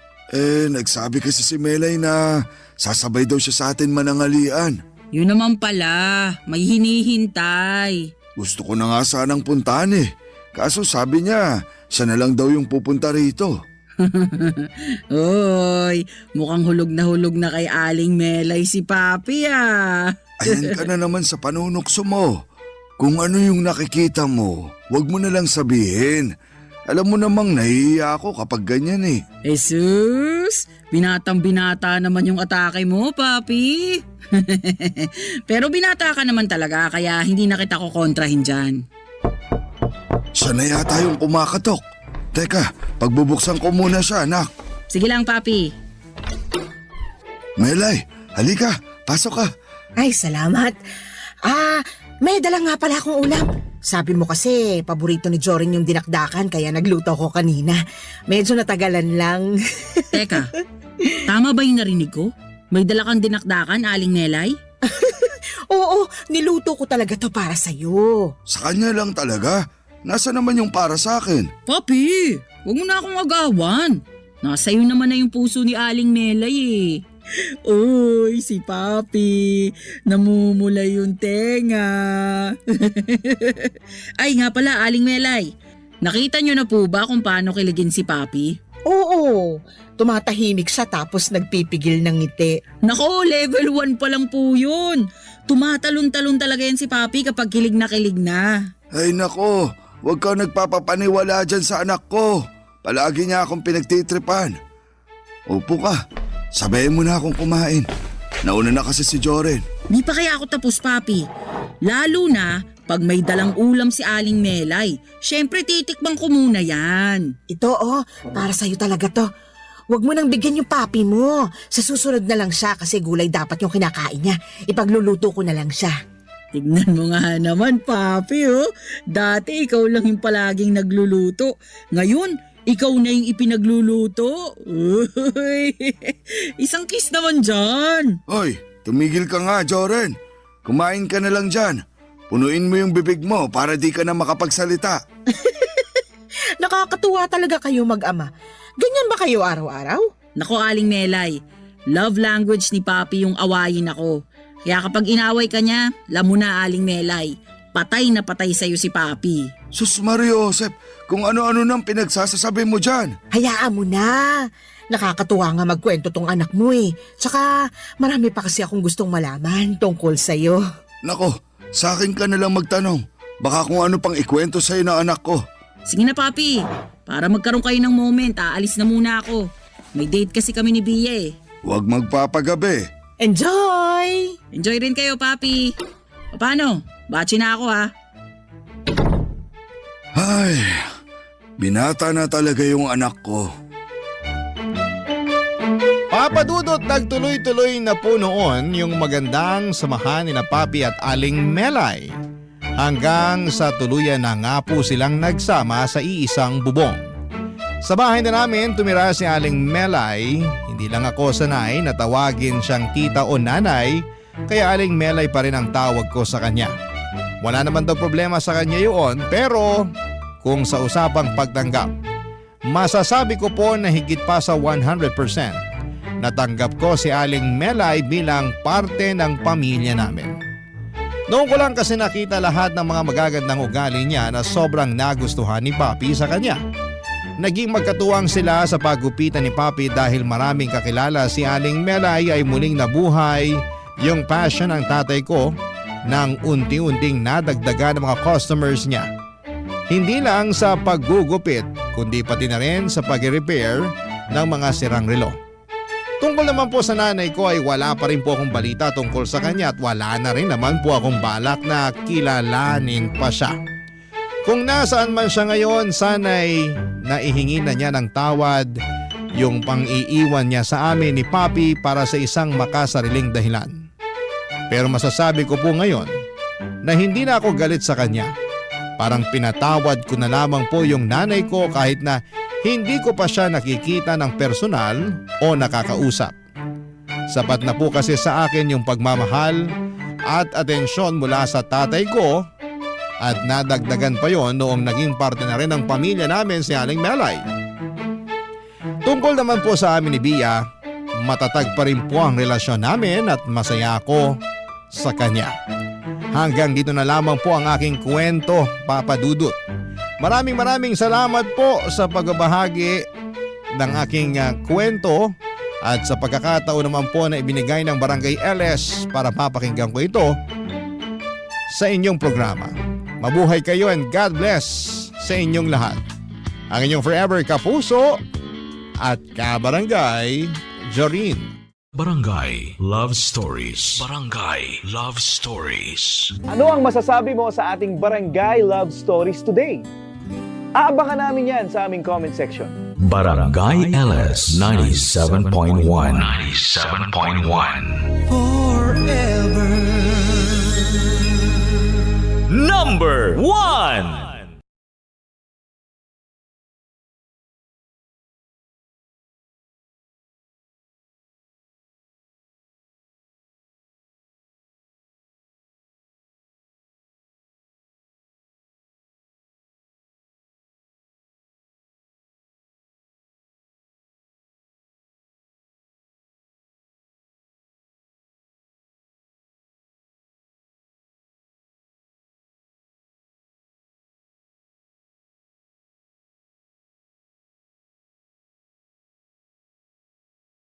Nagsabi kasi si Melay na sasabay daw siya sa atin manangalian. Yun naman pala, may hinihintay. Gusto ko na nga sanang puntahan eh. Kaso sabi niya, siya na lang daw yung pupunta rito. Oy, mukhang hulog na kay Aling Melay si Papi ah. Ayan ka na naman sa panunukso mo. Kung ano yung nakikita mo, wag mo na lang sabihin. Alam mo namang nahihiya ako kapag ganyan eh. Jesus, binatang-binata naman yung atake mo, Papi. Pero binata ka naman talaga kaya hindi na kita kukontrahin dyan. Siya na yata yung kumakatok. Teka, pagbubuksan ko muna siya, anak. Sige lang, Papi. Melay, halika, pasok ka. Ay, salamat. May dala nga pala akong ulam. Sabi mo kasi, paborito ni Jorin yung dinakdakan kaya nagluto ko kanina. Medyo natagalan lang. Teka, tama ba yung narinig ko? May dala kang dinakdakan, Aling Melay? Oo, niluto ko talaga to para sa'yo. Sa kanya lang talaga. Nasa naman yung para sa akin? Papi, huwag mo na akong agawan. Nasa iyo naman na yung puso ni Aling Melay eh. Uy, si Papi, namumula yung tenga. Ay nga pala, Aling Melay, nakita niyo na po ba kung paano kiligin si Papi? Oo, tumatahimik siya tapos nagpipigil ng ngiti. Nako, level 1 pa lang po yun. Tumatalon-talon talaga yan si Papi kapag kilig na kilig na. Ay nako, huwag kang nagpapapaniwala dyan sa anak ko. Palagi niya akong pinagtitripan. Upo ka, sabayin mo na akong kumain. Nauna na kasi si Joren. Di pa kaya ako tapos, Papi. Lalo na pag may dalang ulam si Aling Melay. Siyempre titikbang ko muna yan. Ito para sa'yo talaga to. Huwag mo nang bigyan yung papi mo. Sa susunod na lang siya kasi gulay dapat yung kinakain niya. Ipagluluto ko na lang siya. Tignan mo nga naman, Papi, oh. Dati ikaw lang yung palaging nagluluto. Ngayon, ikaw na yung ipinagluluto. Uy, isang kiss naman dyan. Hoy, tumigil ka nga, Joren. Kumain ka na lang dyan. Punuin mo yung bibig mo para di ka na makapagsalita. Nakakatuwa talaga kayo mag-ama. Ganyan ba kayo araw-araw? Nako, Aling Melay, love language ni Papi yung awayin ako. Kaya kapag inaway ka niya, alam mo na, Aling Melay, patay na patay sa'yo si Papi. Sus Mario Josep, kung ano-ano nang pinagsasasabi mo dyan. Hayaan mo na. Nakakatuwa nga magkwento tong anak mo eh. Tsaka marami pa kasi akong gustong malaman tungkol sa'yo. Nako, sa akin ka na lang magtanong. Baka kung ano pang ikwento sa'yo ng anak ko. Sige na, Papi. Para magkaroon kayo ng moment, aalis na muna ako. May date kasi kami ni Bia eh. Huwag magpapagabi. Enjoy! Enjoy rin kayo, Papi. Paano? Bachi na ako ha. Ay, binata na talaga yung anak ko. Papa Dudut, nagtuloy-tuloy na po noon yung magandang samahan ni na Papi at Aling Melay. Hanggang sa tuluyan na nga po silang nagsama sa iisang bubong. Sa bahay na namin tumira si Aling Melay. Hindi lang ako sanay na tawagin siyang tita o nanay, kaya Aling Melay pa rin ang tawag ko sa kanya. Wala naman daw problema sa kanya yun, pero kung sa usapang pagtanggap, masasabi ko po na higit pa sa 100%. Natanggap ko si Aling Melay bilang parte ng pamilya namin. Noon ko lang kasi nakita lahat ng mga magagandang ugali niya na sobrang nagustuhan ni Papi sa kanya. Naging magkatuwang sila sa paggupitan ni Papi dahil maraming kakilala si Aling Melay ay muling nabuhay yung passion ng tatay ko nang unti-unting nadagdagan ng mga customers niya. Hindi lang sa paggugupit kundi pati na rin sa pag-repair ng mga sirang relo. Tungkol naman po sa nanay ko ay wala pa rin po akong balita tungkol sa kanya at wala na rin naman po akong balak na kilalanin pa siya. Kung nasaan man siya ngayon, sana'y na ihingi na niya ng tawad yung pang-iiwan niya sa amin ni Papi para sa isang makasariling dahilan. Pero masasabi ko po ngayon na hindi na ako galit sa kanya. Parang pinatawad ko na lamang po yung nanay ko kahit na hindi ko pa siya nakikita ng personal o nakakausap. Sapat na po kasi sa akin yung pagmamahal at atensyon mula sa tatay ko at nadagdagan pa yon noong naging parte na rin ng pamilya namin si Aling Melay. Tungkol naman po sa amin ni Bia, matatag pa rin po ang relasyon namin at masaya ako sa kanya. Hanggang dito na lamang po ang aking kwento, Papa Dudut. Maraming salamat po sa pagbabahagi ng aking kwento at sa pagkakataon naman po na ibinigay ng Barangay LS para mapakinggan ko ito sa inyong programa. Mabuhay kayo and God bless sa inyong lahat. Ang inyong forever kapuso at kabarangay, Jorin. Barangay Love Stories. Barangay Love Stories. Ano ang masasabi mo sa ating Barangay Love Stories today? Aabangan namin yan sa aming comment section. Barangay LS 97.1. 97.1. Number 1.